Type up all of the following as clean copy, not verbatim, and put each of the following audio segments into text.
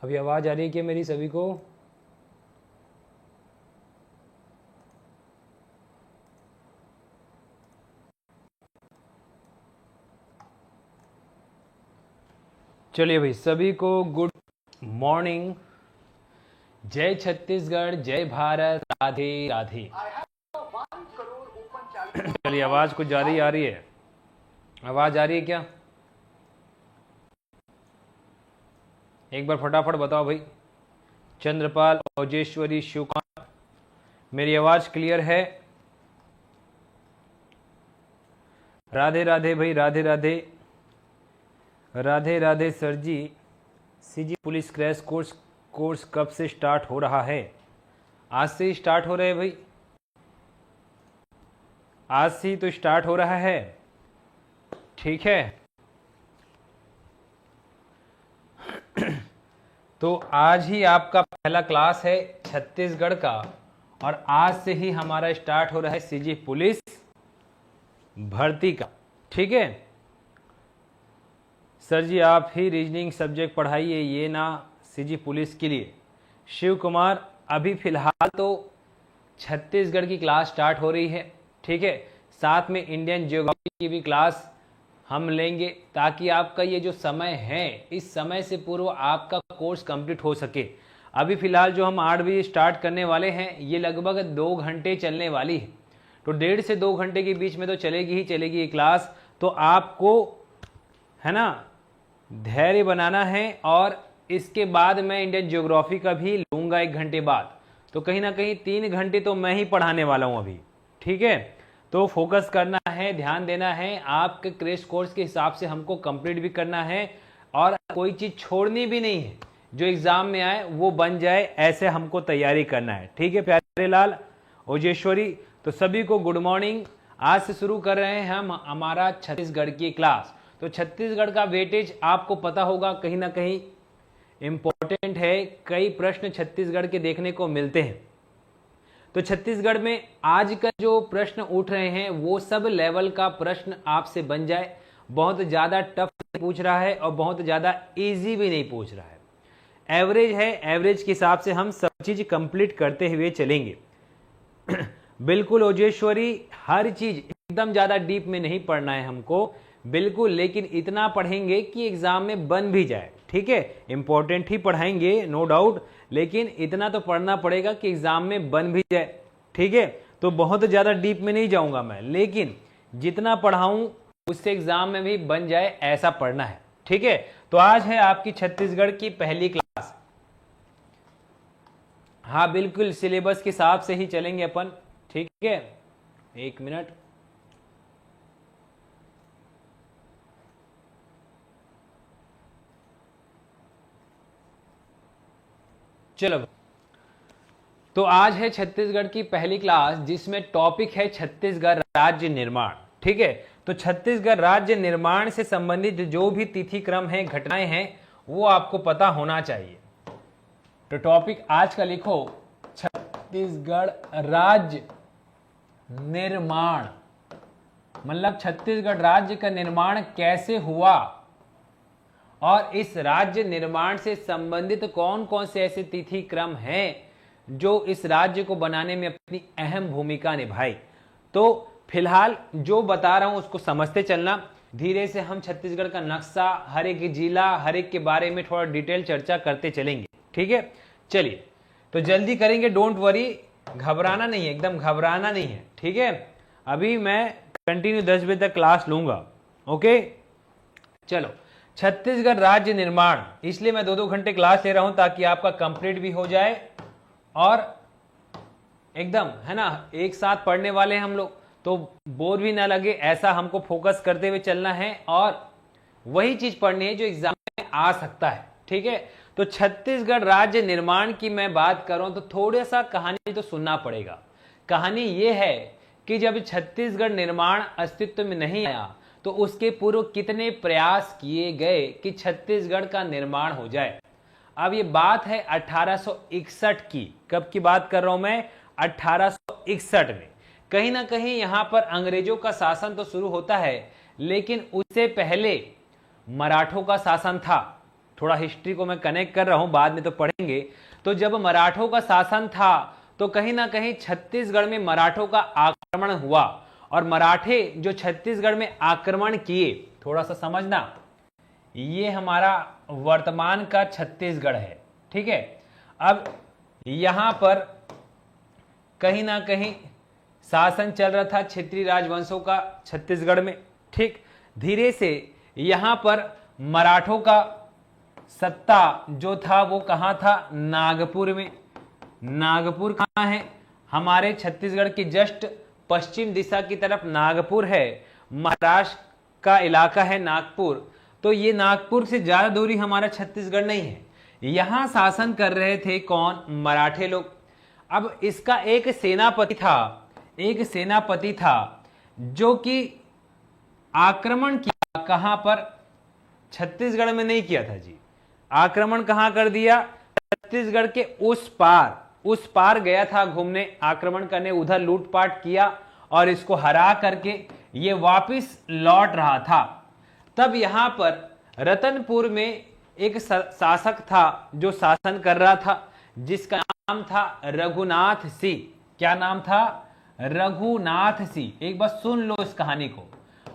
अभी आवाज़ आ रही है क्या मेरी सभी को? चलिए भाई, सभी को गुड मॉर्निंग। जय छत्तीसगढ़, जय भारत, राधे राधे। चलिए, आवाज़ कुछ ज़्यादा ही आ रही है। आवाज़ आ रही है क्या? एक बार फटाफट बताओ भाई। चंद्रपाल, ओजेश्वरी, शिवकांत, मेरी आवाज़ क्लियर है? राधे राधे भाई, राधे राधे। राधे राधे सर जी। सीजी पुलिस क्रैश कोर्स कब से स्टार्ट हो रहा है? आज से ही स्टार्ट हो रहे हैं भाई, आज से ही तो स्टार्ट हो रहा है। ठीक है, तो आज ही आपका पहला क्लास है छत्तीसगढ़ का, और आज से ही हमारा स्टार्ट हो रहा है सीजी पुलिस भर्ती का। ठीक है सर जी, आप ही रीजनिंग सब्जेक्ट पढ़ाइए, ये ना सीजी पुलिस के लिए। शिव कुमार, अभी फिलहाल तो छत्तीसगढ़ की क्लास स्टार्ट हो रही है। ठीक है, साथ में इंडियन ज्योग्राफी की भी क्लास हम लेंगे, ताकि आपका ये जो समय है, इस समय से पूर्व आपका कोर्स कंप्लीट हो सके। अभी फिलहाल जो हम 8 बजे स्टार्ट करने वाले हैं, ये लगभग 2 घंटे चलने वाली है। तो 1.5 से 2 घंटे के बीच में तो चलेगी ही चलेगी ये क्लास। तो आपको है ना धैर्य बनाना है, और इसके बाद मैं इंडियन ज्योग्राफी का भी लूँगा 1 घंटे बाद। तो कहीं ना कहीं 3 घंटे तो मैं ही पढ़ाने वाला हूँ अभी। ठीक है, तो फोकस करना है, ध्यान देना है। आपके क्रैश कोर्स के हिसाब से हमको कंप्लीट भी करना है, और कोई चीज़ छोड़नी भी नहीं है। जो एग्ज़ाम में आए वो बन जाए, ऐसे हमको तैयारी करना है। ठीक है प्यारे लाल, ओजेश्वरी, तो सभी को गुड मॉर्निंग। आज से शुरू कर रहे हैं हम हमारा छत्तीसगढ़ की क्लास। तो छत्तीसगढ़ का वेटेज आपको पता होगा, कहीं ना कहीं इम्पोर्टेंट है। कई प्रश्न छत्तीसगढ़ के देखने को मिलते हैं। तो छत्तीसगढ़ में आज का जो प्रश्न उठ रहे हैं, वो सब लेवल का प्रश्न आपसे बन जाए। बहुत ज़्यादा टफ पूछ रहा है, और बहुत ज़्यादा इजी भी नहीं पूछ रहा है। एवरेज है, एवरेज के हिसाब से हम सब चीज़ कंप्लीट करते हुए चलेंगे। बिल्कुल ओजेश्वरी, हर चीज़ एकदम ज़्यादा डीप में नहीं पढ़ना है हमको, बिल्कुल, लेकिन इतना पढ़ेंगे कि एग्जाम में बन भी जाए। ठीक है, इंपॉर्टेंट ही पढ़ाएंगे नो डाउट, लेकिन इतना तो पढ़ना पड़ेगा कि एग्जाम में बन भी जाए। ठीक है, तो बहुत ज़्यादा डीप में नहीं जाऊंगा मैं, लेकिन जितना पढ़ाऊं उससे एग्जाम में भी बन जाए, ऐसा पढ़ना है। ठीक है, तो आज है आपकी छत्तीसगढ़ की पहली क्लास। हाँ बिल्कुल, सिलेबस के हिसाब से ही चलेंगे अपन। ठीक है, 1 मिनट। चलो, तो आज है छत्तीसगढ़ की पहली क्लास, जिसमें टॉपिक है छत्तीसगढ़ राज्य निर्माण। ठीक है, तो छत्तीसगढ़ राज्य निर्माण से संबंधित जो भी तिथि क्रम है, घटनाएं हैं, वो आपको पता होना चाहिए। तो टॉपिक आज का लिखो, छत्तीसगढ़ राज्य निर्माण। मतलब छत्तीसगढ़ राज्य का निर्माण कैसे हुआ, और इस राज्य निर्माण से संबंधित कौन कौन से ऐसे तिथि क्रम हैं जो इस राज्य को बनाने में अपनी अहम भूमिका निभाई। तो फिलहाल जो बता रहा हूं उसको समझते चलना। धीरे से हम छत्तीसगढ़ का नक्शा, हर एक जिला, हर एक के बारे में थोड़ा डिटेल चर्चा करते चलेंगे। ठीक है, चलिए, तो जल्दी करेंगे, डोंट वरी, घबराना नहीं है, एकदम घबराना नहीं है। ठीक है, अभी मैं कंटिन्यू 10 बजे तक क्लास लूंगा। ओके, चलो, छत्तीसगढ़ राज्य निर्माण, इसलिए मैं 2-2 घंटे क्लास ले रहा हूं, ताकि आपका कंप्लीट भी हो जाए, और एकदम है ना एक साथ पढ़ने वाले हैं हम लोग, तो बोर भी ना लगे, ऐसा हमको फोकस करते हुए चलना है, और वही चीज पढ़नी है जो एग्जाम में आ सकता है। ठीक है, तो छत्तीसगढ़ राज्य निर्माण की मैं बात करूं तो थोड़ा सा कहानी तो सुनना पड़ेगा। कहानी ये है कि जब छत्तीसगढ़ निर्माण अस्तित्व में नहीं आया, तो उसके पूर्व कितने प्रयास किए गए कि छत्तीसगढ़ का निर्माण हो जाए। अब ये बात है 1861 की। कब की बात कर रहा हूं मैं? 1861 में। कहीं ना कहीं यहां पर अंग्रेजों का शासन तो शुरू होता है, लेकिन उससे पहले मराठों का शासन था। थोड़ा हिस्ट्री को मैं कनेक्ट कर रहा हूं, बाद में तो पढ़ेंगे। तो जब मराठों का शासन था तो कहीं ना कहीं छत्तीसगढ़ में मराठों का आक्रमण हुआ, और मराठे जो छत्तीसगढ़ में आक्रमण किए, थोड़ा सा समझना, ये हमारा वर्तमान का छत्तीसगढ़ है, ठीक है। अब यहां पर कहीं ना कहीं शासन चल रहा था क्षेत्रीय राजवंशों का छत्तीसगढ़ में, ठीक। धीरे से यहां पर मराठों का सत्ता जो था वो कहां था, नागपुर में। नागपुर कहां है, हमारे छत्तीसगढ़ की जस्ट पश्चिम दिशा की तरफ नागपुर है, महाराष्ट्र का इलाका है नागपुर। तो ये नागपुर से ज्यादा दूरी हमारा छत्तीसगढ़ नहीं है। यहां शासन कर रहे थे कौन, मराठे लोग। अब इसका एक सेनापति था जो कि आक्रमण किया, कहां पर, छत्तीसगढ़ में नहीं किया था जी। आक्रमण कहां कर दिया, छत्तीसगढ़ के उस पार गया था घूमने, आक्रमण करने, उधर लूटपाट किया और इसको हरा करके ये वापस लौट रहा था। तब यहां पर रतनपुर में एक शासक था जो शासन कर रहा था, जिसका नाम था रघुनाथ सिंह। क्या नाम था, रघुनाथ सिंह। एक बार सुन लो इस कहानी को।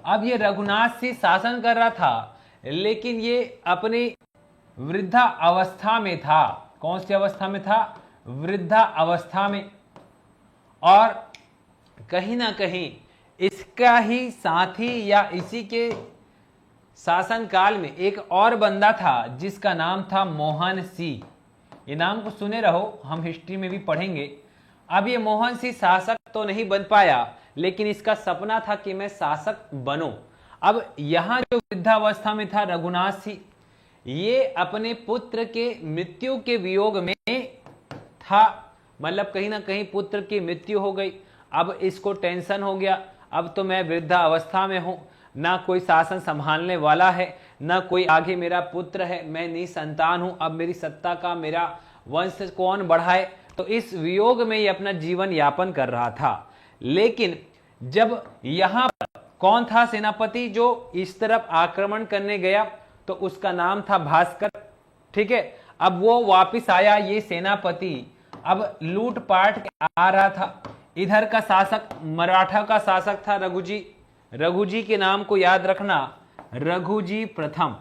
अब ये रघुनाथ सिंह शासन कर रहा था, लेकिन ये अपनी वृद्धा अवस्था में था। कौन सी अवस्था में था, वृद्धा अवस्था में। और कहीं ना कहीं इसका ही साथी या इसी के शासन काल में एक और बंदा था जिसका नाम था मोहन सिंह। ये नाम को सुने रहो, हम हिस्ट्री में भी पढ़ेंगे। अब ये मोहन सिंह शासक तो नहीं बन पाया, लेकिन इसका सपना था कि मैं शासक बनूं। अब यहां जो वृद्धावस्था में था रघुनाथ सिंह, ये अपने पुत्र के मृत्यु के वियोग में था, मतलब कहीं ना कहीं पुत्र की मृत्यु हो गई। अब इसको टेंशन हो गया, अब तो मैं वृद्धा अवस्था में हूं, ना कोई शासन संभालने वाला है, ना कोई आगे मेरा पुत्र है, मैं निसंतान हूं, अब मेरी सत्ता का मेरा वंश कौन बढ़ाए। तो इस वियोग में ये अपना जीवन यापन कर रहा था। लेकिन जब यहां पर कौन था सेनापति जो इस तरफ आक्रमण करने गया, तो उसका नाम था भास्कर, ठीक है। अब वो वापिस आया, ये सेनापति अब लूटपाट आ रहा था। इधर का शासक, मराठा का शासक था रघुजी। रघुजी के नाम को याद रखना, रघुजी प्रथम।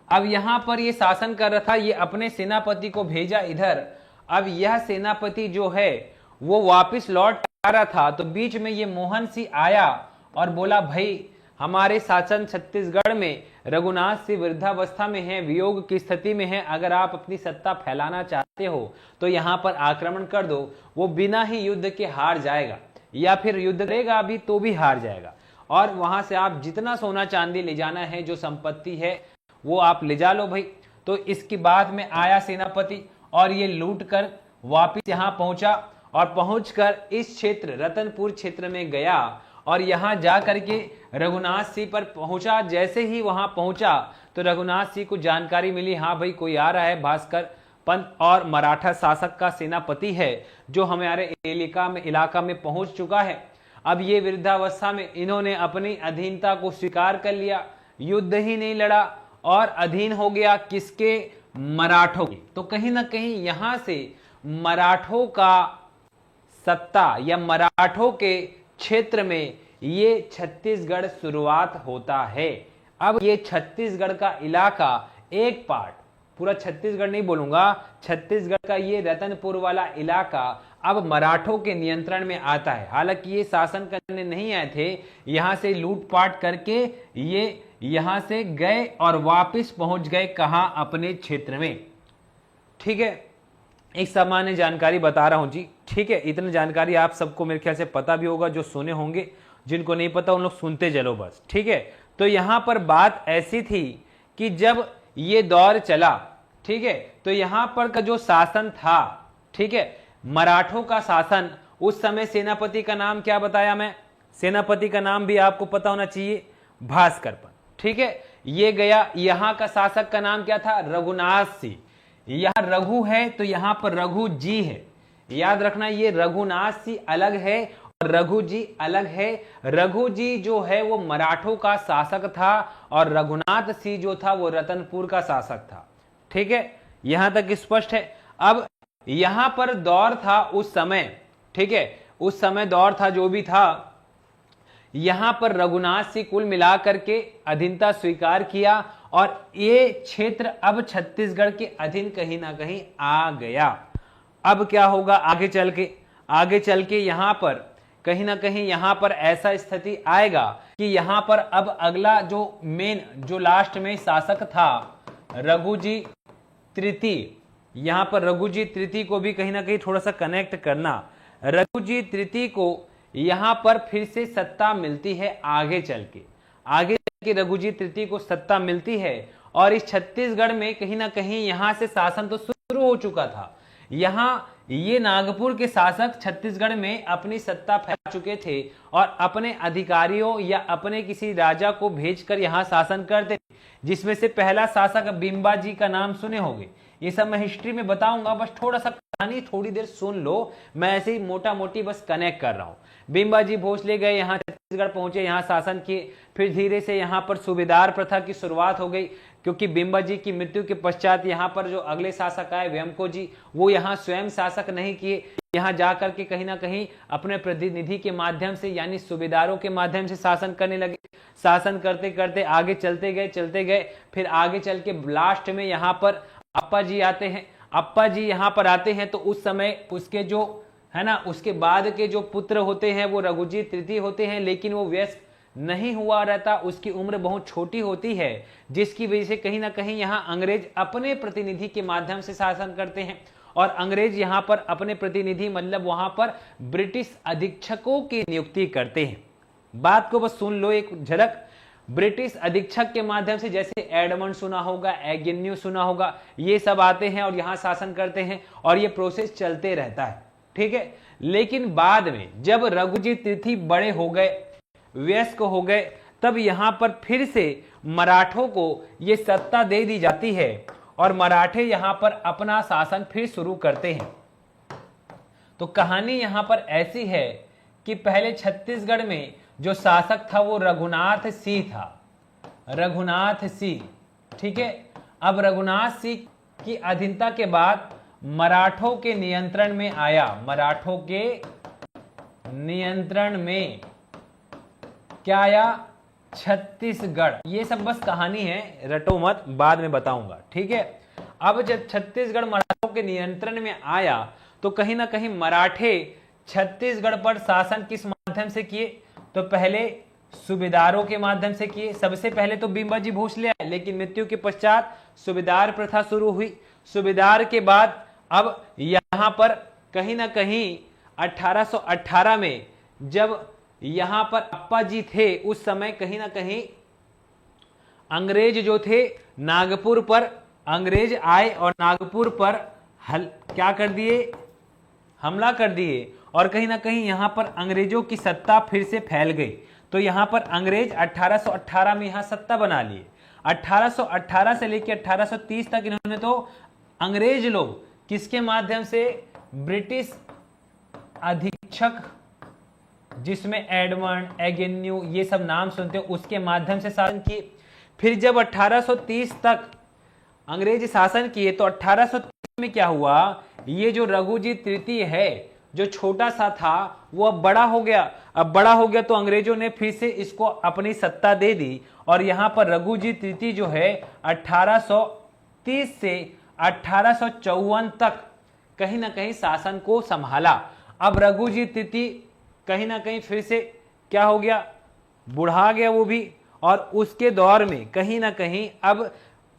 अब यहां पर ये शासन कर रहा था, ये अपने सेनापति को भेजा इधर। अब यह सेनापति जो है वो वापस लौट आ रहा था, तो बीच में ये मोहन सिंह आया और बोला, भाई हमारे शासन छत्तीसगढ़ में रघुनाथ सिंह वृद्धावस्था में है, वियोग की स्थिति में है, अगर आप अपनी सत्ता फैलाना चाहते हो तो यहां पर आक्रमण कर दो। वो बिना ही युद्ध के हार जाएगा, या फिर युद्ध करेगा अभी तो भी हार जाएगा, और वहां से आप जितना सोना चांदी ले जाना है, जो संपत्ति है वो आप ले जा लो भाई। तो इसकी बाद में आया सेनापति और ये लूट कर वापिस यहाँ पहुंचा, और पहुंचकर इस क्षेत्र रतनपुर क्षेत्र में गया, और यहां जा करके रघुनाथ सिंह पर पहुंचा। जैसे ही वहां पहुंचा तो रघुनाथ सिंह को जानकारी मिली, हाँ भाई कोई आ रहा है, भास्कर पंत और मराठा शासक का सेनापति है जो हमारे इलाका में पहुंच चुका है। अब ये वृद्धावस्था में इन्होंने अपनी अधीनता को स्वीकार कर लिया, युद्ध ही नहीं लड़ा और अधीन हो गया किसके, मराठों की। तो कहीं ना कहीं यहां से मराठों का सत्ता या मराठों के क्षेत्र में ये छत्तीसगढ़ शुरुआत होता है। अब ये छत्तीसगढ़ का इलाका एक पार्ट, पूरा छत्तीसगढ़ नहीं बोलूंगा, छत्तीसगढ़ का ये रतनपुर वाला इलाका अब मराठों के नियंत्रण में आता है। हालांकि ये शासन करने नहीं आए थे, यहां से लूटपाट करके ये यहां से गए और वापस पहुंच गए कहां, अपने क्षेत्र में, ठीक है। एक सामान्य जानकारी बता रहा हूं जी, ठीक है। इतनी जानकारी आप सबको मेरे ख्याल से पता भी होगा, जो सुने होंगे, जिनको नहीं पता उन लोग सुनते चलो बस, ठीक है। तो यहां पर बात ऐसी थी कि जब ये दौर चला, ठीक है, तो यहां पर का जो शासन था, ठीक है, मराठों का शासन, उस समय सेनापति का नाम क्या बताया मैं, सेनापति का नाम भी आपको पता होना चाहिए, भास्कर पर, ठीक है। ये गया, यहां का शासक का नाम क्या था, रघुनाथ सिंह। यहां रघु है तो यहां पर रघु जी है, याद रखना, ये रघुनाथ सिंह अलग है और रघुजी अलग है। रघुजी जो है वो मराठों का शासक था और रघुनाथ सिंह जो था वो रतनपुर का शासक था। ठीक है, यहां तक स्पष्ट है। अब यहां पर दौर था उस समय, ठीक है, उस समय दौर था जो भी था, यहां पर रघुनाथ सिंह कुल मिलाकर के अधीनता स्वीकार किया और ये क्षेत्र अब छत्तीसगढ़ के अधीन कहीं ना कहीं आ गया। अब क्या होगा आगे चल के यहां पर कहीं ना कहीं यहां पर ऐसा स्थिति आएगा कि यहां पर अब अगला जो मेन जो लास्ट में शासक था रघुजी तृतीय, यहां पर रघुजी तृतीय को भी कहीं ना कहीं थोड़ा सा कनेक्ट करना। रघुजी तृतीय को यहां पर फिर से सत्ता मिलती है आगे चल के रघुजी तृतीय को सत्ता मिलती है और इस छत्तीसगढ़ में कहीं ना कहीं यहां से शासन तो शुरू हो चुका था। यहां ये नागपुर के शासक छत्तीसगढ़ में अपनी सत्ता फैला चुके थे और अपने अधिकारियों या अपने किसी राजा को भेजकर यहां शासन करते थे, जिसमें से पहला शासक बिम्बा जी का नाम सुने होंगे। ये सब मैं हिस्ट्री में बताऊंगा, बस थोड़ा सा कहानी थोड़ी देर सुन लो, मैं ऐसे ही मोटा मोटी बस कनेक्ट कर रहा हूं। बिम्बा जी भोसले गए, यहाँ छत्तीसगढ़ पहुंचे, यहाँ शासन किए, फिर धीरे से यहाँ पर सूबेदार प्रथा की शुरुआत हो गई, क्योंकि बिम्बा जी की मृत्यु के पश्चात यहाँ पर जो अगले शासक आए वेमको जी, वो यहाँ स्वयं शासक नहीं किए, यहाँ जाकर के कहीं ना कहीं अपने प्रतिनिधि के माध्यम से यानी सूबेदारों के माध्यम से शासन करने लगे। शासन करते करते आगे चलते गए, फिर आगे चल के लास्ट में यहाँ पर अप्पा जी आते हैं। अप्पा जी यहाँ पर आते हैं तो उस समय उसके जो है ना, उसके बाद के जो पुत्र होते हैं वो रघुजी तृतीय होते हैं, लेकिन वो व्यस्क नहीं हुआ रहता, उसकी उम्र बहुत छोटी होती है, जिसकी वजह से कहीं ना कहीं यहाँ अंग्रेज अपने प्रतिनिधि के माध्यम से शासन करते हैं। और अंग्रेज यहाँ पर अपने प्रतिनिधि मतलब वहां पर ब्रिटिश अधीक्षकों की नियुक्ति करते हैं। बात को बस सुन लो एक झलक। ब्रिटिश अधीक्षक के माध्यम से, जैसे एडमंड सुना होगा, एग्न्यू सुना होगा, ये सब आते हैं और यहाँ शासन करते हैं और ये प्रोसेस चलते रहता है। ठीक है, लेकिन बाद में जब रघुजी तृतीय बड़े हो गए, वयस्क हो गए, तब यहां पर फिर से मराठों को ये सत्ता दे दी जाती है और मराठे यहां पर अपना शासन फिर शुरू करते हैं। तो कहानी यहां पर ऐसी है कि पहले छत्तीसगढ़ में जो शासक था वो रघुनाथ सिंह था, रघुनाथ सिंह। ठीक है, अब रघुनाथ सिंह की अधीनता के बाद मराठों के नियंत्रण में आया। मराठों के नियंत्रण में क्या आया? छत्तीसगढ़। ये सब बस कहानी है, रटो मत, बाद में बताऊंगा। ठीक है, अब जब छत्तीसगढ़ मराठों के नियंत्रण में आया तो कहीं ना कहीं मराठे छत्तीसगढ़ पर शासन किस माध्यम से किए? तो पहले सूबेदारों के माध्यम से किए। सबसे पहले तो बिम्बा जी भोसले आए, लेकिन मृत्यु के पश्चात सूबेदार प्रथा शुरू हुई। सूबेदार के बाद अब यहां पर कहीं ना कहीं 1818 में जब यहां पर अप्पा जी थे, उस समय कहीं ना कहीं अंग्रेज जो थे नागपुर पर, अंग्रेज आए और नागपुर पर क्या कर दिए? हमला कर दिए और कहीं ना कहीं यहां पर अंग्रेजों की सत्ता फिर से फैल गई। तो यहां पर अंग्रेज 1818 में यहां सत्ता बना लिए। 1818 से लेकर 1830 तक इन्होंने तो अंग्रेज लोग किसके माध्यम से? ब्रिटिश अधीक्षक, जिसमें एडमंड, एग्न्यू ये सब नाम सुनते हो, उसके माध्यम से शासन किए। फिर जब 1830 तक अंग्रेज शासन किए तो 1830 में क्या हुआ? ये जो रघुजी तृतीय है, जो छोटा सा था, वो अब बड़ा हो गया। अब बड़ा हो गया तो अंग्रेजों ने फिर से इसको अपनी सत्ता दे दी और यहां पर रघुजी तृतीय जो है 1830 से 1854 तक कहीं ना कहीं शासन को संभाला। अब रघुजी तृतीय कहीं ना कहीं फिर से क्या हो गया? बुढ़ा गया वो भी। और उसके दौर में कहीं ना कहीं अब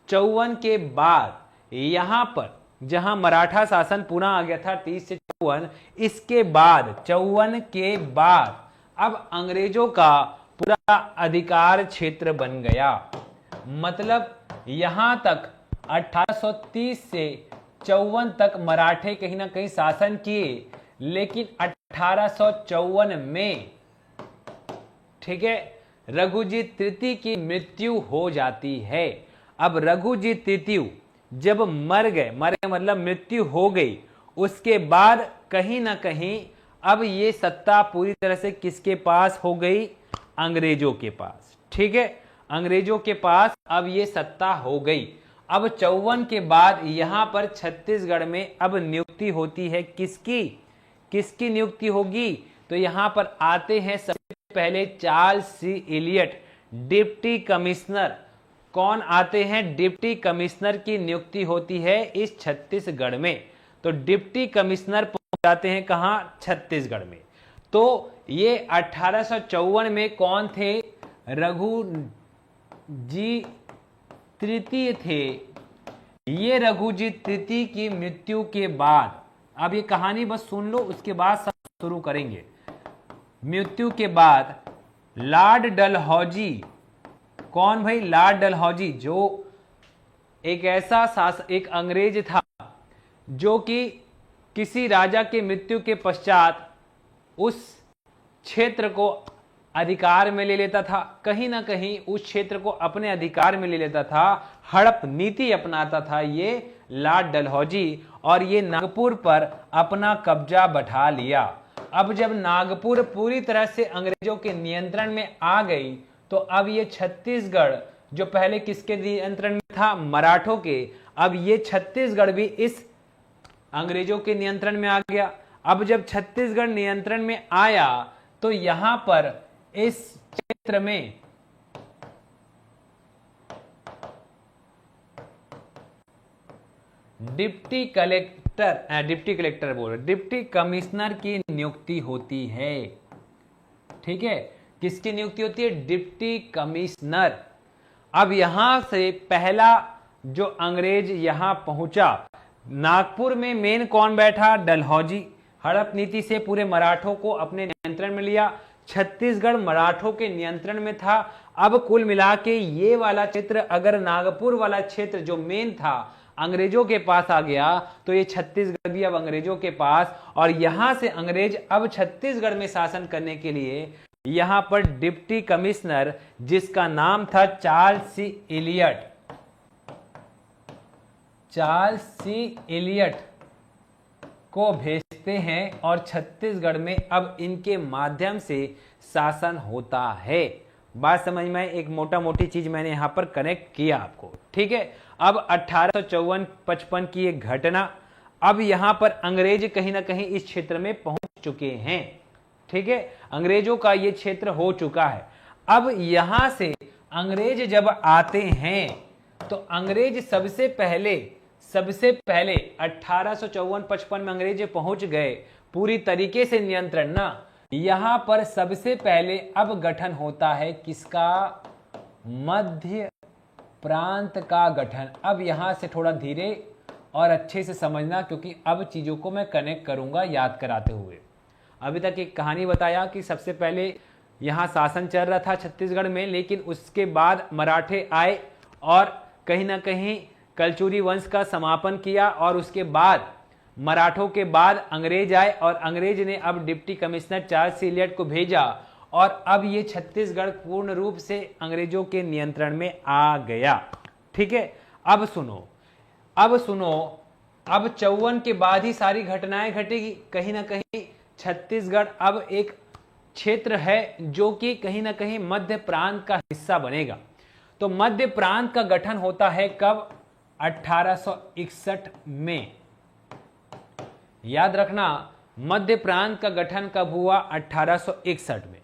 54 के बाद यहां पर जहां मराठा शासन पुनः आ गया था 30 से 54, इसके बाद 54 के बाद अब अंग्रेजों का पूरा अधिकार क्षेत्र बन गया। मतलब यहां तक 1830 से 54 तक मराठे कहीं ना कहीं शासन किए, लेकिन 1854 में, ठीक है, रघुजी तृतीय की मृत्यु हो जाती है। अब रघुजी तृतीय जब मर गए मतलब मृत्यु हो गई, उसके बाद कहीं ना कहीं अब ये सत्ता पूरी तरह से किसके पास हो गई? अंग्रेजों के पास। ठीक है, अंग्रेजों के पास अब ये सत्ता हो गई। अब 54 के बाद यहां पर छत्तीसगढ़ में अब नियुक्ति होती है किसकी? किसकी नियुक्ति होगी? तो यहां पर आते हैं सबसे पहले चार्ल्स सी एलियट, डिप्टी कमिश्नर। कौन आते हैं? डिप्टी कमिश्नर की नियुक्ति होती है इस छत्तीसगढ़ में। तो डिप्टी कमिश्नर पहुंच जाते हैं कहां? छत्तीसगढ़ में। तो ये 1854 में कौन थे? रघु जी तृतीय थे। ये रघु जी तृतीय की मृत्यु के बाद, अब ये कहानी बस सुन लो, उसके बाद सब शुरू करेंगे। मृत्यु के बाद लॉर्ड डलहौजी, कौन भाई? लॉर्ड डलहौजी, जो एक ऐसा एक अंग्रेज था जो कि किसी राजा के मृत्यु के पश्चात उस क्षेत्र को अधिकार में ले लेता था, कहीं ना कहीं उस क्षेत्र को अपने अधिकार में ले लेता था, हड़प नीति अपनाता था ये लॉर्ड डलहौजी, और ये नागपुर पर अपना कब्जा बैठा लिया। अब जब नागपुर पूरी तरह से अंग्रेजों के नियंत्रण में आ गई, तो अब ये छत्तीसगढ़ जो पहले किसके नियंत्रण में था? मराठों के, अब ये छत्तीसगढ़ भी इस अंग्रेजों के नियंत्रण में आ गया। अब जब छत्तीसगढ़ नियंत्रण में आया तो यहां पर इस क्षेत्र में डिप्टी कमिश्नर की नियुक्ति होती है। ठीक है, किसकी नियुक्ति होती है? Deputy commissioner. अब यहां से पहला जो अंग्रेज यहां पहुंचा, नागपुर में मेन कौन बैठा? डलहौजी। हड़प नीति से पूरे मराठों को अपने नियंत्रण में लिया। छत्तीसगढ़ मराठों के नियंत्रण में था। अब कुल मिला के ये वाला क्षेत्र, अगर नागपुर वाला क्षेत्र जो मेन था अंग्रेजों के पास आ गया, तो ये छत्तीसगढ़ भी अब अंग्रेजों के पास, और यहां से अंग्रेज अब छत्तीसगढ़ में शासन करने के लिए यहां पर डिप्टी कमिश्नर, जिसका नाम था चार्ल्स सी एलियट, चार्ल्स सी एलियट को भेजते हैं, और छत्तीसगढ़ में अब इनके माध्यम से शासन होता है। बात समझ में? एक मोटा मोटी चीज मैंने यहां पर कनेक्ट किया आपको। ठीक है, अब 1854-55 की एक घटना, अब यहां पर अंग्रेज कहीं ना कहीं इस क्षेत्र में पहुंच चुके हैं। ठीक है, अंग्रेजों का ये क्षेत्र हो चुका है। अब यहां से अंग्रेज जब आते हैं तो अंग्रेज सबसे पहले 1854-55 में अंग्रेज पहुंच गए पूरी तरीके से नियंत्रण ना, यहां पर सबसे पहले अब गठन होता है किसका? मध्य प्रांत का गठन। अब यहां से थोड़ा धीरे और अच्छे से समझना, क्योंकि अब चीजों को मैं कनेक्ट करूंगा याद कराते हुए। अभी तक एक कहानी बताया कि सबसे पहले यहां शासन चल रहा था छत्तीसगढ़ में, लेकिन उसके बाद मराठे आए और कहीं ना कहीं कलचुरी वंश का समापन किया, और उसके बाद मराठों के बाद अंग्रेज आए, और अंग्रेज ने अब डिप्टी कमिश्नर चार्ल्स सी एलियट को भेजा, और अब ये छत्तीसगढ़ पूर्ण रूप से अंग्रेजों के नियंत्रण में आ गया। ठीक है, अब सुनो, अब 54 के बाद ही सारी घटनाएं घटेगी। कहीं ना कहीं छत्तीसगढ़ अब एक क्षेत्र है जो कि कहीं ना कहीं मध्य प्रांत का हिस्सा बनेगा। तो मध्य प्रांत का गठन होता है कब? 1861 में। याद रखना, मध्य प्रांत का गठन कब हुआ? 1861 में।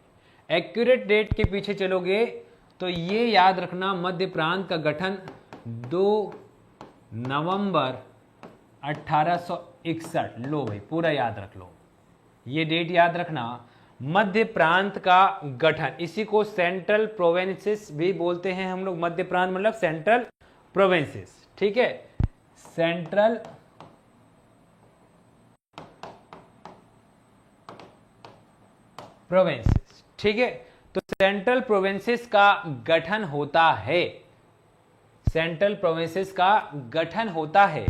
एक्यूरेट डेट के पीछे चलोगे तो ये याद रखना, मध्य प्रांत का गठन 2 नवंबर 1861। लो भाई, पूरा याद रख लो, ये डेट याद रखना। मध्य प्रांत का गठन, इसी को सेंट्रल प्रोविंसेस भी बोलते हैं हम लोग। मध्य प्रांत मतलब सेंट्रल प्रोविंसेस। ठीक है, सेंट्रल प्रोविंसेस। ठीक है, तो सेंट्रल प्रोविंसेस का गठन होता है, सेंट्रल प्रोविंसेस का गठन होता है।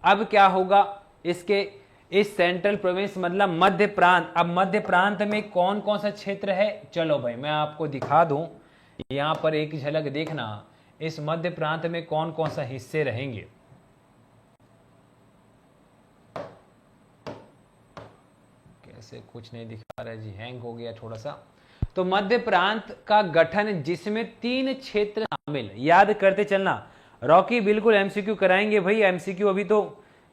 अब क्या होगा इसके? इस सेंट्रल प्रोविंस मतलब मध्य प्रांत। अब मध्य प्रांत में कौन कौन सा क्षेत्र है? चलो भाई मैं आपको दिखा दूं, यहां पर एक झलक देखना, इस मध्य प्रांत में कौन कौन सा हिस्से रहेंगे। से कुछ नहीं दिखा रहा है जी, हैंग हो गया थोड़ा सा। तो मध्य प्रांत का गठन जिसमें 3 क्षेत्र शामिल, याद करते चलना। रॉकी बिल्कुल एमसीक्यू कराएंगे भाई, एमसीक्यू अभी तो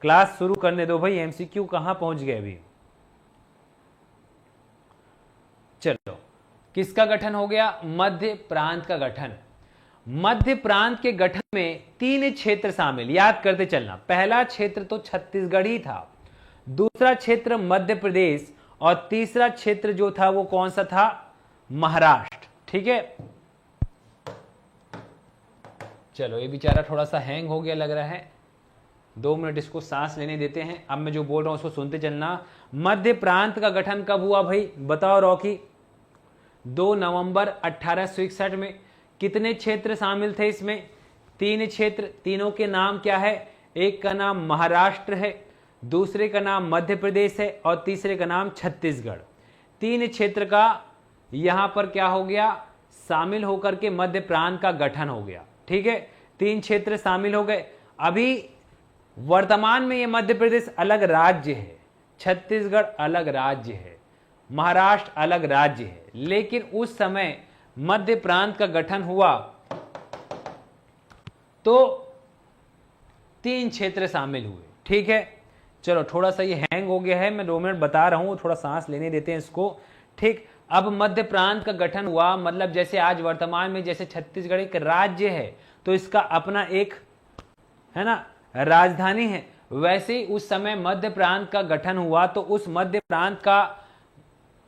क्लास शुरू करने दो भाई, एमसीक्यू कहां पहुंच गए अभी। चलो, किसका गठन हो गया? मध्य प्रांत का गठन। मध्य प्रांत के गठन में 3 क्षेत्र शामिल, याद करते चलना। पहला क्षेत्र तो छत्तीसगढ़ ही था, दूसरा क्षेत्र मध्य प्रदेश, और तीसरा क्षेत्र जो था वो कौन सा था? महाराष्ट्र। ठीक है, चलो ये बेचारा थोड़ा सा हैंग हो गया लग रहा है, 2 मिनट इसको सांस लेने देते हैं। अब मैं जो बोल रहा हूं उसको सुनते चलना। मध्य प्रांत का गठन कब हुआ भाई? बताओ रॉकी। 2 नवंबर 1861 में। कितने क्षेत्र शामिल थे इसमें? 3 क्षेत्र। तीनों के नाम क्या है? एक का नाम महाराष्ट्र है, दूसरे का नाम मध्य प्रदेश है, और तीसरे का नाम छत्तीसगढ़। 3 क्षेत्र का यहां पर क्या हो गया? शामिल होकर के मध्य प्रांत का गठन हो गया। ठीक है, 3 क्षेत्र शामिल हो गए। अभी वर्तमान में ये मध्य प्रदेश अलग राज्य है, छत्तीसगढ़ अलग राज्य है, महाराष्ट्र अलग राज्य है, लेकिन उस समय मध्य प्रांत का गठन हुआ तो 3 क्षेत्र शामिल हुए। ठीक है, चलो थोड़ा सा ये हैंग हो गया है, मैं 2 मिनट बता रहा हूं, थोड़ा सांस लेने देते हैं इसको। ठीक, अब मध्य प्रांत का गठन हुआ, मतलब जैसे आज वर्तमान में जैसे छत्तीसगढ़ एक राज्य है तो इसका अपना एक है ना राजधानी है, वैसे ही उस समय मध्य प्रांत का गठन हुआ तो उस मध्य प्रांत का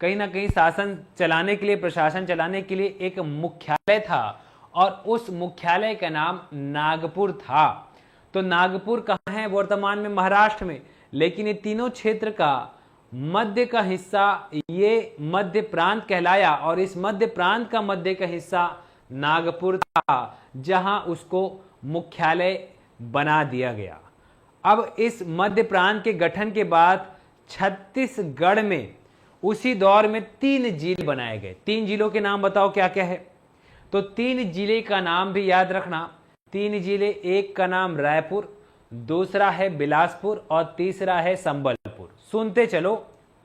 कहीं ना कहीं शासन चलाने के लिए, प्रशासन चलाने के लिए एक मुख्यालय था, और उस मुख्यालय का नाम नागपुर था। तो नागपुर कहाँ है वर्तमान में? महाराष्ट्र में। लेकिन ये तीनों क्षेत्र का मध्य का हिस्सा ये मध्य प्रांत कहलाया, और इस मध्य प्रांत का मध्य का हिस्सा नागपुर था, जहां उसको मुख्यालय बना दिया गया। अब इस मध्य प्रांत के गठन के बाद छत्तीसगढ़ में उसी दौर में 3 जिले बनाए गए। 3 जिलों के नाम बताओ क्या क्या है? तो 3 जिले का नाम भी याद रखना। 3 जिले, एक का नाम रायपुर, दूसरा है बिलासपुर, और तीसरा है संबलपुर। सुनते चलो।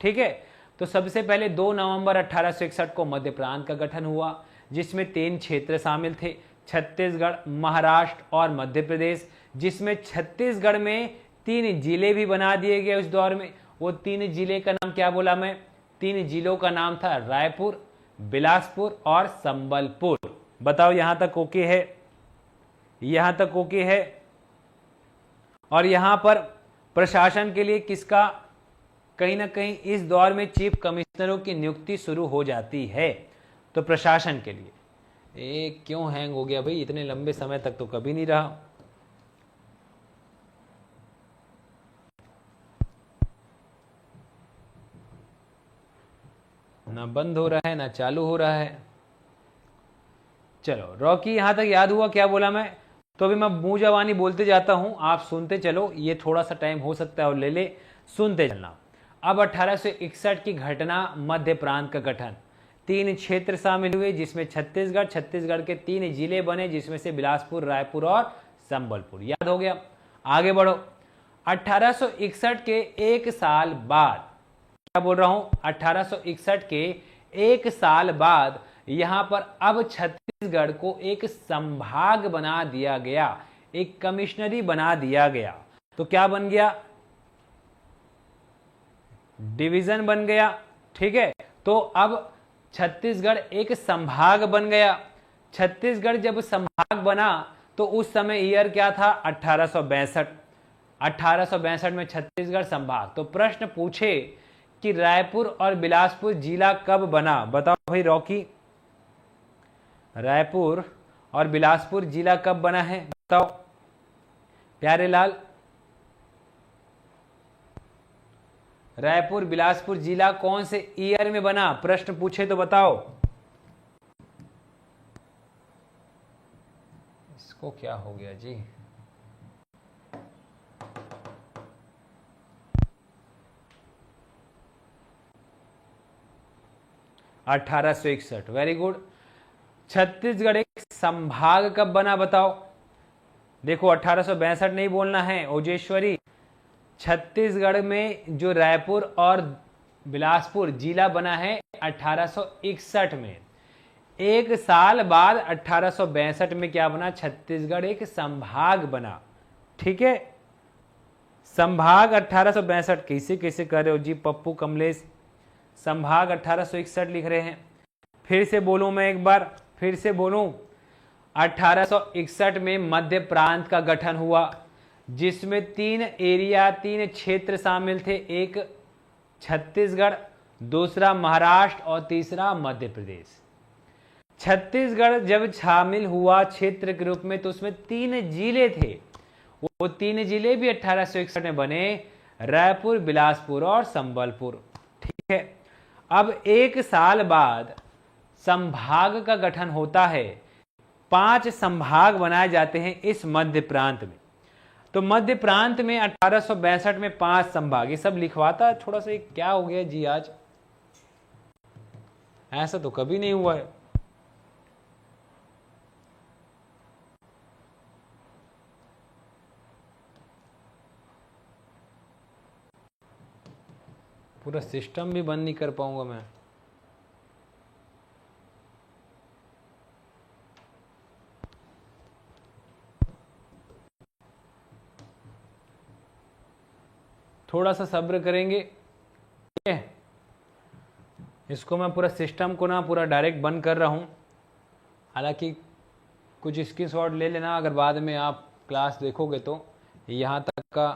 ठीक है, तो सबसे पहले 2 नवंबर 1861 को मध्य प्रांत का गठन हुआ, जिसमें 3 क्षेत्र शामिल थे, छत्तीसगढ़, महाराष्ट्र और मध्य प्रदेश, जिसमें छत्तीसगढ़ में 3 जिले भी बना दिए गए उस दौर में। वो 3 जिले का नाम क्या बोला मैं? 3 जिलों का नाम था रायपुर, बिलासपुर और संबलपुर। बताओ यहां तक ओके है? यहां तक ओके है? और यहां पर प्रशासन के लिए किसका कहीं ना कहीं इस दौर में चीफ कमिश्नरों की नियुक्ति शुरू हो जाती है। तो प्रशासन के लिए क्यों हैंग हो गया भाई? इतने लंबे समय तक तो कभी नहीं रहा। ना बंद हो रहा है ना चालू हो रहा है। चलो रॉकी, यहां तक याद हुआ क्या बोला मैं? तो अभी मैं मुंह जवानी बोलते जाता हूं, आप सुनते चलो। ये थोड़ा सा टाइम हो सकता है और ले ले, सुनते चलना। अब 1861 की घटना, मध्य प्रांत का गठन। 3 क्षेत्र शामिल हुए, जिसमें छत्तीसगढ़ के 3 जिले बने, जिसमें से बिलासपुर, रायपुर और संबलपुर। याद हो गया? आगे बढ़ो। 1861 के 1 साल बाद, क्या बोल रहा हूं? 1861 के 1 साल बाद यहां पर अब छत्तीसगढ़ को एक संभाग बना दिया गया, एक कमिश्नरी बना दिया गया। तो क्या बन गया? डिवीजन बन गया। ठीक है, तो अब छत्तीसगढ़ एक संभाग बन गया। छत्तीसगढ़ जब संभाग बना तो उस समय ईयर क्या था? 1862। 1862 में छत्तीसगढ़ संभाग। तो प्रश्न पूछे कि रायपुर और बिलासपुर जिला कब बना? बताओ भाई रॉकी, रायपुर और बिलासपुर जिला कब बना है? बताओ प्यारेलाल। रायपुर बिलासपुर जिला कौन से ईयर में बना? प्रश्न पूछे तो बताओ। इसको क्या हो गया जी? (1861) वेरी गुड। छत्तीसगढ़ एक संभाग कब बना बताओ? देखो 1862 नहीं बोलना है ओजेश्वरी। छत्तीसगढ़ में जो रायपुर और बिलासपुर जिला बना है 1861 में। एक साल बाद 1862 में क्या बना? छत्तीसगढ़ एक संभाग बना। ठीक है, संभाग 1862। कैसे कैसे कर रहे हो जी पप्पू कमलेश? संभाग 1861 लिख रहे हैं। फिर से बोलूं मैं एक बार, फिर से बोलूं, 1861 में मध्य प्रांत का गठन हुआ, जिसमें 3 एरिया, 3 क्षेत्र शामिल थे। एक छत्तीसगढ़, दूसरा महाराष्ट्र और तीसरा मध्य प्रदेश। छत्तीसगढ़ जब शामिल हुआ क्षेत्र के रूप में तो उसमें 3 जिले थे। वो 3 जिले भी 1861 में बने, रायपुर, बिलासपुर और संबलपुर। ठीक है, अब एक साल बाद संभाग का गठन होता है। 5 संभाग बनाए जाते हैं इस मध्य प्रांत में। तो मध्य प्रांत में 1862 में 5 संभाग। ये सब लिखवाता थोड़ा सा, क्या हो गया जी आज? ऐसा तो कभी नहीं हुआ है। पूरा सिस्टम भी बंद नहीं कर पाऊंगा मैं। थोड़ा सा सब्र करेंगे। ठीक है, इसको मैं पूरा सिस्टम को ना पूरा डायरेक्ट बंद कर रहा हूं। हालांकि कुछ स्क्रीनशॉट ले लेना अगर बाद में आप क्लास देखोगे तो। यहाँ तक का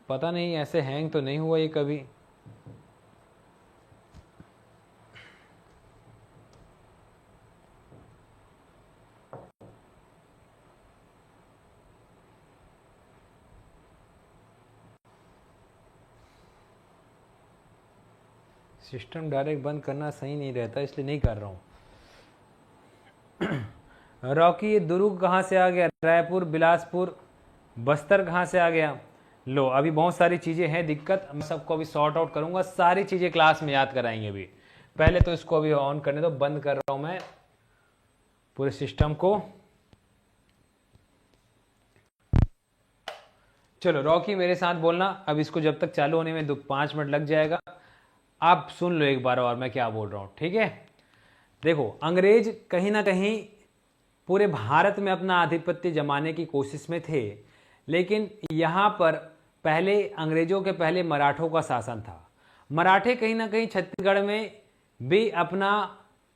पता नहीं, ऐसे हैंग तो नहीं हुआ ये कभी। सिस्टम डायरेक्ट बंद करना सही नहीं रहता, इसलिए नहीं कर रहा हूँ। रॉकी, ये दुर्ग कहाँ से आ गया? रायपुर, बिलासपुर, बस्तर कहाँ से आ गया? लो, अभी बहुत सारी चीज़ें हैं दिक्कत, मैं सबको अभी सॉर्ट आउट करूँगा। सारी चीज़ें क्लास में याद कराएंगे अभी। पहले तो इसको अभी ऑन करने दो, बंद कर रहा हूँ मैं पूरे सिस्टम को। चलो रॉकी मेरे साथ बोलना। अब इसको जब तक चालू होने में 5 मिनट लग जाएगा। आप सुन लो एक बार और मैं क्या बोल रहा हूँ। ठीक है, देखो, अंग्रेज कहीं ना कहीं पूरे भारत में अपना आधिपत्य जमाने की कोशिश में थे, लेकिन यहाँ पर पहले अंग्रेजों के पहले मराठों का शासन था। मराठे कहीं ना कहीं छत्तीसगढ़ में भी अपना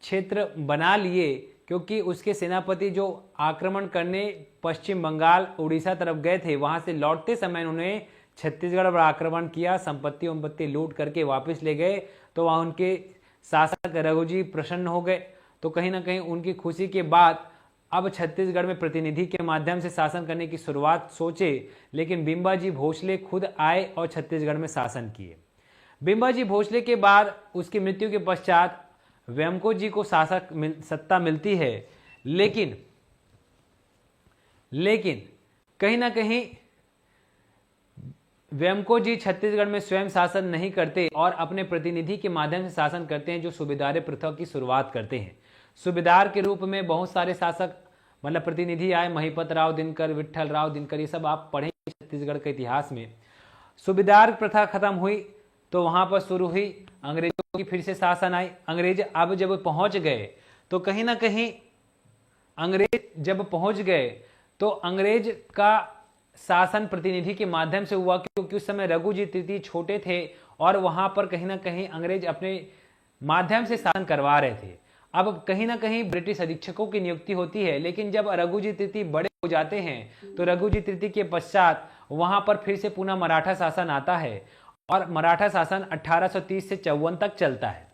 क्षेत्र बना लिए, क्योंकि उसके सेनापति जो आक्रमण करने पश्चिम बंगाल, उड़ीसा तरफ गए थे, वहाँ से लौटते समय उन्होंने छत्तीसगढ़ पर आक्रमण किया, संपत्ति लूट करके वापस ले गए। तो वहाँ उनके शासक रघुजी प्रसन्न हो गए। तो कहीं ना कहीं उनकी खुशी के बाद अब छत्तीसगढ़ में प्रतिनिधि के माध्यम से शासन करने की शुरुआत सोचे, लेकिन बिंबाजी भोसले खुद आए और छत्तीसगढ़ में शासन किए। बिंबाजी भोसले के बाद उसकी मृत्यु के पश्चात वेमको जी को सत्ता मिलती है, लेकिन कहीं ना कहीं वेमको जी छत्तीसगढ़ में स्वयं शासन नहीं करते और अपने प्रतिनिधि के माध्यम से शासन करते हैं, जो सूबेदारी प्रथा की शुरुआत करते हैं। सूबेदार के रूप में बहुत सारे शासक मतलब प्रतिनिधि आए, महिपत राव दिनकर, विट्ठल राव दिनकर, ये सब आप पढ़ेंगे छत्तीसगढ़ के इतिहास में। सूबेदार प्रथा खत्म हुई तो वहां पर शुरू हुई अंग्रेजों की फिर से शासन आई। अंग्रेज अब जब पहुंच गए तो कहीं ना कहीं अंग्रेज जब पहुंच गए तो अंग्रेज का शासन प्रतिनिधि के माध्यम से हुआ, क्योंकि उस समय रघुजी तृतीय छोटे थे और वहां पर कहीं ना कहीं अंग्रेज अपने माध्यम से शासन करवा रहे थे। अब कहीं ना कहीं ब्रिटिश अधीक्षकों की नियुक्ति होती है, लेकिन जब रघुजी तृतीय बड़े हो जाते हैं तो रघुजी तृतीय के पश्चात वहां पर फिर से पुनः मराठा शासन आता है और मराठा शासन 1830 से 54 तक चलता है।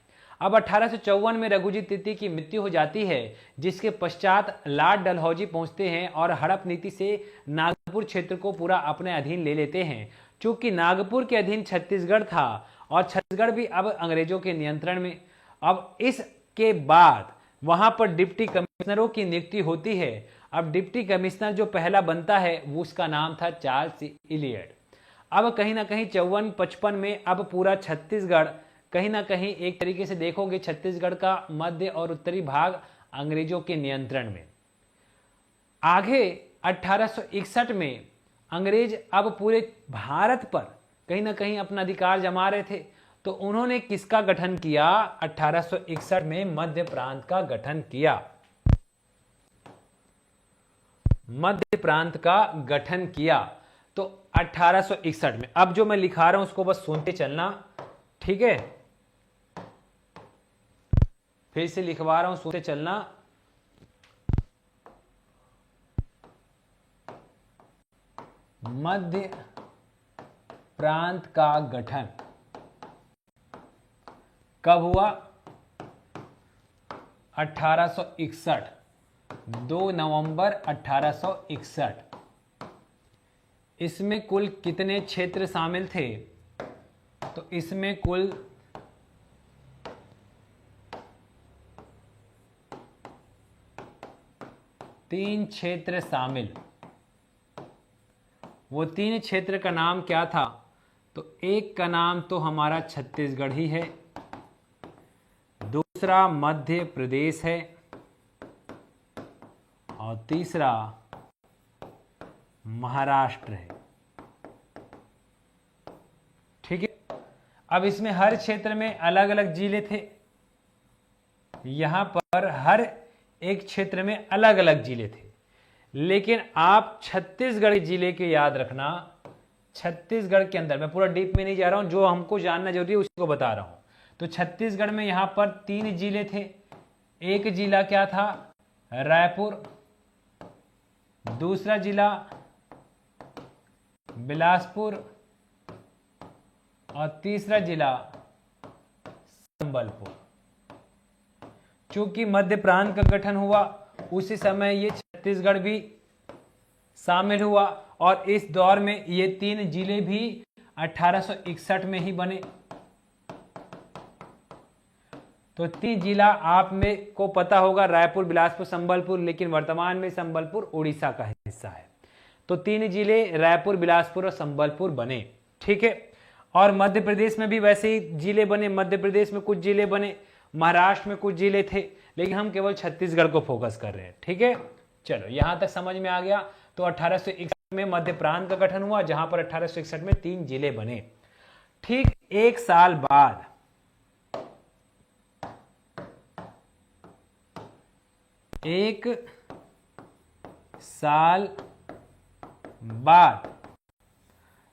अब 1854 में रघुजी तृतीय की मृत्यु हो जाती है, जिसके पश्चात लॉर्ड डलहौजी पहुंचते हैं और हड़प नीति से नागपुर क्षेत्र को पूरा अपने अधीन ले लेते हैं। चूंकि नागपुर के अधीन छत्तीसगढ़ था और छत्तीसगढ़ भी अब अंग्रेजों के नियंत्रण में। अब इसके बाद वहां पर डिप्टी कमिश्नरों की नियुक्ति होती है। अब डिप्टी कमिश्नर जो पहला बनता है वो उसका नाम था चार्ल्स इलियट। अब कहीं ना कहीं 54-55 में अब पूरा छत्तीसगढ़ कहीं ना कहीं एक तरीके से देखोगे छत्तीसगढ़ का मध्य और उत्तरी भाग अंग्रेजों के नियंत्रण में। आगे 1861 में अंग्रेज अब पूरे भारत पर कहीं ना कहीं अपना अधिकार जमा रहे थे, तो उन्होंने किसका गठन किया? 1861 में मध्य प्रांत का गठन किया। मध्य प्रांत का गठन किया तो 1861 में। अब जो मैं लिखा रहा हूं उसको बस सुनते चलना, ठीक है? फिर से लिखवा रहा हूं, सुनते चलना। मध्य प्रांत का गठन कब हुआ? 1861, 2 नवंबर 1861। इसमें कुल कितने क्षेत्र शामिल थे? तो इसमें कुल 3 क्षेत्र शामिल। वो 3 क्षेत्र का नाम क्या था? तो एक का नाम तो हमारा छत्तीसगढ़ ही है, दूसरा मध्य प्रदेश है और तीसरा महाराष्ट्र है। ठीक है। अब इसमें हर क्षेत्र में अलग अलग जिले थे। यहां पर हर एक क्षेत्र में अलग अलग जिले थे, लेकिन आप छत्तीसगढ़ जिले के याद रखना। छत्तीसगढ़ के अंदर, मैं पूरा डीप में नहीं जा रहा हूं, जो हमको जानना जरूरी है उसी को बता रहा हूं। तो छत्तीसगढ़ में यहां पर 3 जिले थे। एक जिला क्या था? रायपुर, दूसरा जिला बिलासपुर और तीसरा जिला संबलपुर। चूंकि मध्य प्रांत का गठन हुआ उसी समय ये छत्तीसगढ़ भी शामिल हुआ और इस दौर में ये 3 जिले भी 1861 में ही बने। तो 3 जिला आप में को पता होगा, रायपुर, बिलासपुर, संबलपुर, लेकिन वर्तमान में संबलपुर उड़ीसा का हिस्सा है। तो 3 जिले रायपुर, बिलासपुर और संबलपुर बने। ठीक है। और मध्य प्रदेश में भी वैसे ही जिले बने। मध्य प्रदेश में कुछ जिले बने, महाराष्ट्र में कुछ जिले थे, लेकिन हम केवल छत्तीसगढ़ को फोकस कर रहे हैं। ठीक है, चलो यहां तक समझ में आ गया। तो 1861 में मध्य प्रांत का गठन हुआ, जहां पर 1861 में 3 जिले बने। ठीक 1 साल बाद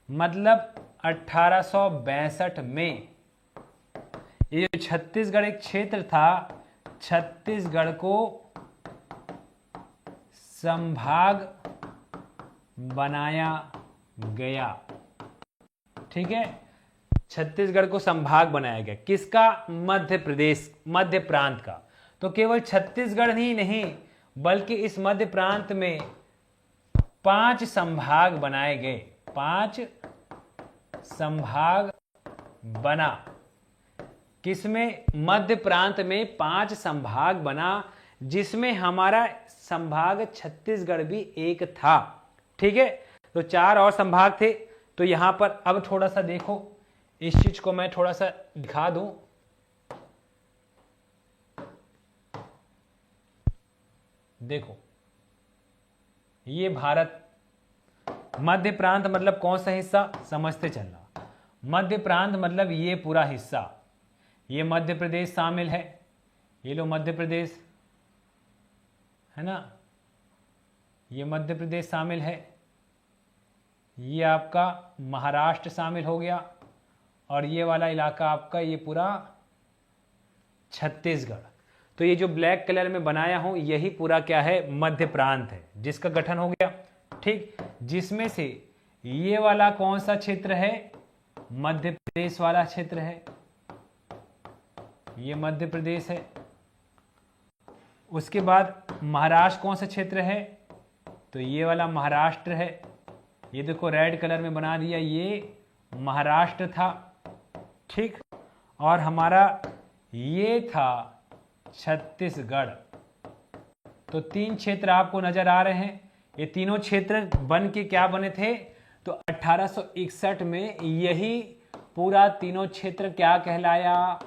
मतलब 1862 में ये जो छत्तीसगढ़ एक क्षेत्र था, छत्तीसगढ़ को संभाग बनाया गया। ठीक है, छत्तीसगढ़ को संभाग बनाया गया। किसका? मध्य प्रदेश, मध्य प्रांत का। तो केवल छत्तीसगढ़ ही नहीं, बल्कि इस मध्य प्रांत में 5 संभाग बनाए गए। 5 संभाग बना। किसमें? मध्य प्रांत में 5 संभाग बना, जिसमें हमारा संभाग छत्तीसगढ़ भी एक था। ठीक है, तो 4 और संभाग थे। तो यहां पर अब थोड़ा सा देखो, इस चीज को मैं थोड़ा सा दिखा दूं। देखो, ये भारत, मध्य प्रांत मतलब कौन सा हिस्सा? समझते चलना। मध्य प्रांत मतलब ये पूरा हिस्सा। ये मध्य प्रदेश शामिल है, ये लो मध्य प्रदेश है ना, ये मध्य प्रदेश शामिल है। ये आपका महाराष्ट्र शामिल हो गया, और ये वाला इलाका आपका ये पूरा छत्तीसगढ़। तो ये जो ब्लैक कलर में बनाया हूं, यही पूरा क्या है? मध्य प्रांत है, जिसका गठन हो गया। ठीक, जिसमें से ये वाला कौन सा क्षेत्र है? मध्य प्रदेश वाला क्षेत्र है। ये मध्य प्रदेश है। उसके बाद महाराष्ट्र कौन सा क्षेत्र है? तो ये वाला महाराष्ट्र है। ये देखो रेड कलर में बना दिया, ये महाराष्ट्र था। ठीक, और हमारा ये था छत्तीसगढ़। तो 3 क्षेत्र आपको नजर आ रहे हैं। ये तीनों क्षेत्र बन के क्या बने थे? तो 1861 में यही पूरा तीनों क्षेत्र क्या कहलाया?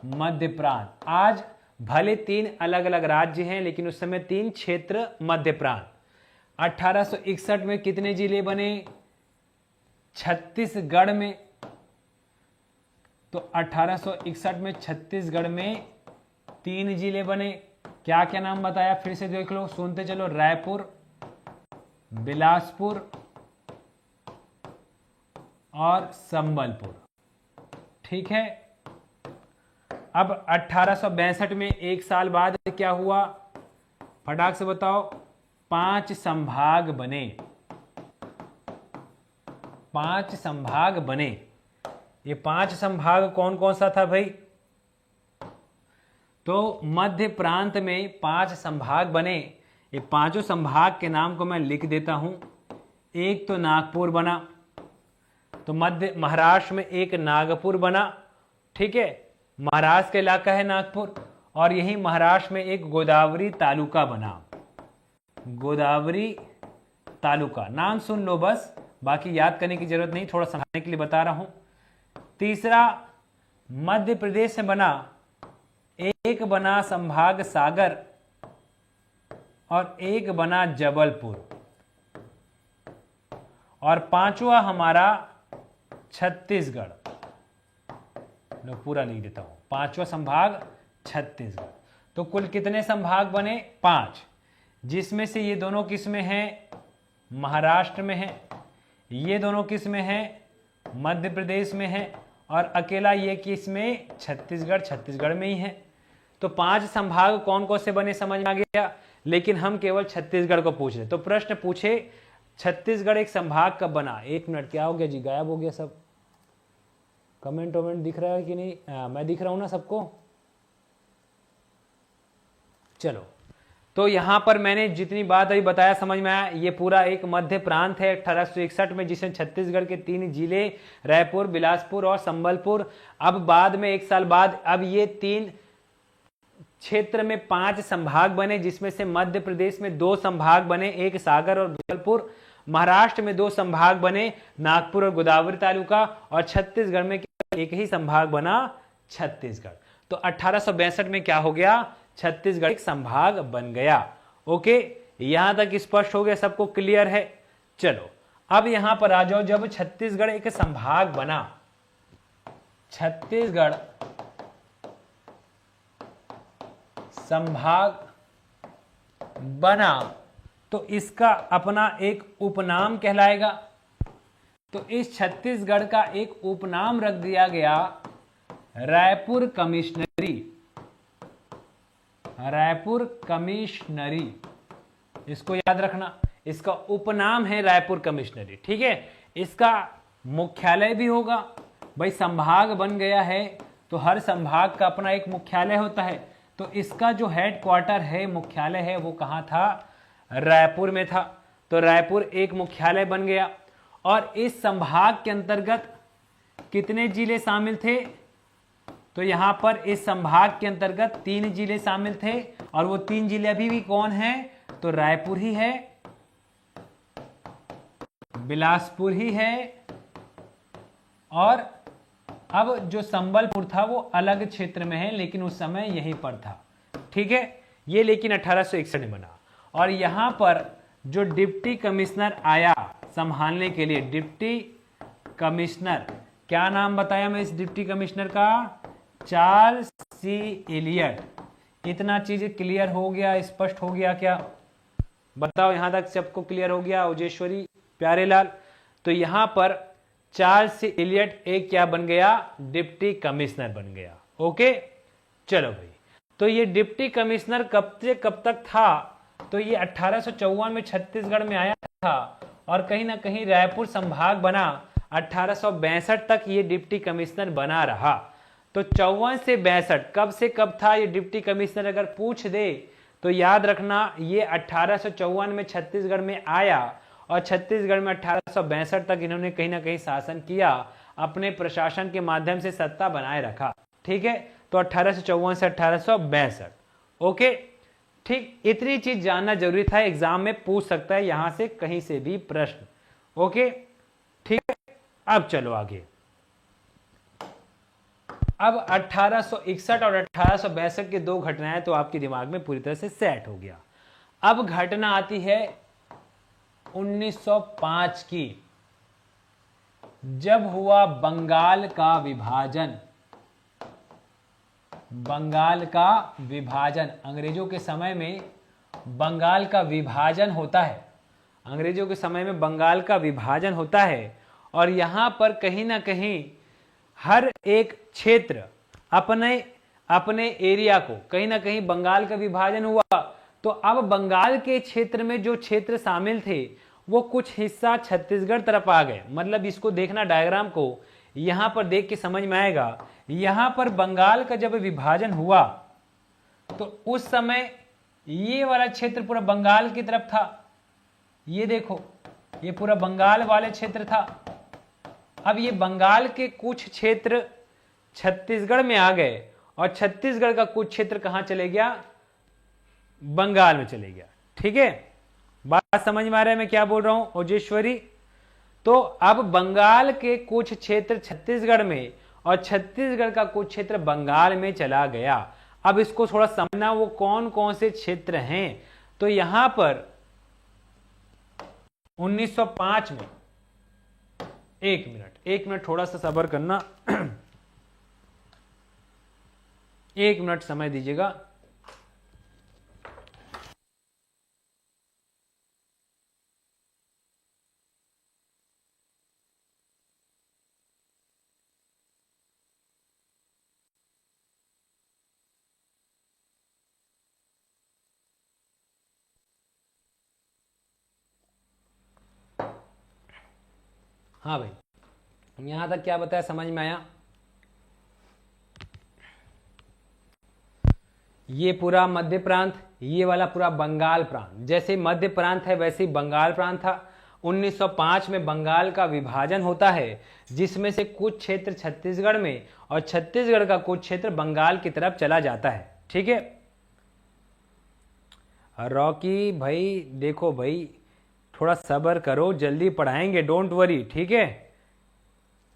मध्य प्रांत। आज भले 3 अलग अलग राज्य हैं, लेकिन उस समय 3 क्षेत्र मध्य प्रांत। 1861 में कितने जिले बने? छत्तीसगढ़ में। तो तो 1861 में छत्तीसगढ़ में 3 जिले बने। क्या क्या नाम बताया, फिर से देख लो, सुनते चलो। रायपुर, बिलासपुर और संबलपुर। ठीक है। अब 1862 में एक साल बाद क्या हुआ, फटाक से बताओ। 5 संभाग बने। 5 संभाग बने। ये 5 संभाग कौन कौन सा था भाई? तो मध्य प्रांत में 5 संभाग बने। ये पांचों संभाग के नाम को मैं लिख देता हूं। एक तो नागपुर बना, तो मध्य महाराष्ट्र में एक नागपुर बना। ठीक है, महाराष्ट्र का इलाका है नागपुर। और यही महाराष्ट्र में एक गोदावरी तालुका बना। गोदावरी तालुका नाम सुन लो बस, बाकी याद करने की जरूरत नहीं, थोड़ा समझने के लिए बता रहा हूं। तीसरा मध्य प्रदेश में बना, एक बना संभाग सागर और एक बना जबलपुर। और पांचवा हमारा छत्तीसगढ़। लो पूरा लिख देता हूं, पांचवा संभाग छत्तीसगढ़। तो कुल कितने संभाग बने? 5, जिसमें से ये दोनों किस में हैं? महाराष्ट्र में है। ये दोनों किस में हैं? मध्य प्रदेश में है। और अकेला ये किस में? छत्तीसगढ़ में ही है। तो 5 संभाग कौन कौन से बने समझ में आ गया। लेकिन हम केवल छत्तीसगढ़ को पूछ रहे। तो प्रश्न पूछे छत्तीसगढ़ एक संभाग कब बना? 1 मिनट, क्या हो गया जी, गायब हो गया सब? कमेंट वमेंट दिख रहा है कि नहीं? मैं दिख रहा हूं ना सबको? चलो, तो यहां पर मैंने जितनी बात अभी बताया समझ में आया। ये पूरा एक मध्य प्रांत है 1861 में, जिसमें छत्तीसगढ़ के 3 जिले रायपुर, बिलासपुर और संबलपुर। अब बाद में 1 साल बाद अब ये 3 क्षेत्र में 5 संभाग बने, जिसमें से मध्य प्रदेश में 2 संभाग बने, एक सागर और जबलपुर। महाराष्ट्र में 2 संभाग बने, नागपुर और गोदावरी तालुका। और छत्तीसगढ़ में एक ही संभाग बना, छत्तीसगढ़। तो 1862 में क्या हो गया? छत्तीसगढ़ एक संभाग बन गया। ओके, यहां तक स्पष्ट हो गया, सबको क्लियर है? चलो अब यहां पर आ जाओ। जब छत्तीसगढ़ एक संभाग बना, छत्तीसगढ़ संभाग बना, तो इसका अपना एक उपनाम कहलाएगा। तो इस छत्तीसगढ़ का एक उपनाम रख दिया गया, रायपुर कमिश्नरी। रायपुर कमिश्नरी, इसको याद रखना। इसका उपनाम है रायपुर कमिश्नरी। ठीक है, इसका मुख्यालय भी होगा। भाई संभाग बन गया है तो हर संभाग का अपना एक मुख्यालय होता है। तो इसका जो हेडक्वार्टर है, मुख्यालय है, वो कहां था? रायपुर में था। तो रायपुर एक मुख्यालय बन गया। और इस संभाग के अंतर्गत कितने जिले शामिल थे? तो यहां पर इस संभाग के अंतर्गत 3 जिले शामिल थे। और वो 3 जिले अभी भी कौन है? तो रायपुर ही है, बिलासपुर ही है, और अब जो संबलपुर था वो अलग क्षेत्र में है, लेकिन उस समय यहीं पर था। ठीक है, ये लेकिन 1861 में बना। और यहां पर जो डिप्टी कमिश्नर आया संभालने के लिए, डिप्टी कमिश्नर, क्या नाम बताया मैं इस डिप्टी कमिश्नर का? चार्ल्स सी एलियट। इतना चीज क्लियर हो गया, स्पष्ट हो गया क्या? बताओ, यहां तक सबको क्लियर हो गया? ओजेश्वरी, प्यारेलाल। तो यहां पर चार्ल्स सी एलियट एक क्या बन गया? डिप्टी कमिश्नर बन गया। ओके, चलो भाई। तो ये डिप्टी कमिश्नर कब से कब तक था? तो ये 1854 में छत्तीसगढ़ में आया था और कहीं ना कहीं रायपुर संभाग बना। 1862 तक ये डिप्टी कमिश्नर बना रहा। तो 54 से 62 कब से कब था ये डिप्टी कमिश्नर? अगर पूछ दे तो याद रखना, ये 1854 में छत्तीसगढ़ में आया और छत्तीसगढ़ में 1862 तक इन्होंने कहीं ना कहीं शासन किया, अपने प्रशासन के माध्यम से सत्ता बनाए रखा। ठीक है, तो 1854 से 1862। ओके, ठीक, इतनी चीज जानना जरूरी था, एग्जाम में पूछ सकता है यहां से कहीं से भी प्रश्न। ओके, ठीक है। अब चलो आगे। अब 1861 और 1862 की 2 घटनाएं तो आपके दिमाग में पूरी तरह से सेट हो गया। अब घटना आती है 1905 की, जब हुआ बंगाल का विभाजन। बंगाल का विभाजन, अंग्रेजों के समय में बंगाल का विभाजन होता है, अंग्रेजों के समय में बंगाल का विभाजन होता है और यहाँ पर कहीं ना कहीं हर एक क्षेत्र अपने अपने एरिया को, कहीं ना कहीं बंगाल का विभाजन हुआ तो अब बंगाल के क्षेत्र में जो क्षेत्र शामिल थे वो कुछ हिस्सा छत्तीसगढ़ तरफ आ गए। मतलब इसको देखना, डायग्राम को यहां पर देख के समझ में आएगा। यहां पर बंगाल का जब विभाजन हुआ तो उस समय ये वाला क्षेत्र पूरा बंगाल की तरफ था, ये देखो ये पूरा बंगाल वाले क्षेत्र था। अब ये बंगाल के कुछ क्षेत्र छत्तीसगढ़ में आ गए और छत्तीसगढ़ का कुछ क्षेत्र कहां चले गया, बंगाल में चले गया। ठीक है, बात समझ में आ रहा है मैं क्या बोल रहा हूं ओजेश्वरी? तो अब बंगाल के कुछ क्षेत्र छत्तीसगढ़ में और छत्तीसगढ़ का कुछ क्षेत्र बंगाल में चला गया। अब इसको थोड़ा समझना, वो कौन कौन से क्षेत्र हैं। तो यहां पर 1905 में, एक मिनट थोड़ा सा सब्र करना, एक मिनट समय दीजिएगा। हाँ भाई, यहां तक क्या बताया, समझ में आया? ये पूरा मध्य प्रांत, ये वाला पूरा बंगाल प्रांत, जैसे मध्य प्रांत है वैसे ही बंगाल प्रांत था। 1905 में बंगाल का विभाजन होता है जिसमें से कुछ क्षेत्र छत्तीसगढ़ में और छत्तीसगढ़ का कुछ क्षेत्र बंगाल की तरफ चला जाता है। ठीक है रॉकी भाई, देखो भाई थोड़ा सब्र करो, जल्दी पढ़ाएंगे, डोंट वरी। ठीक है,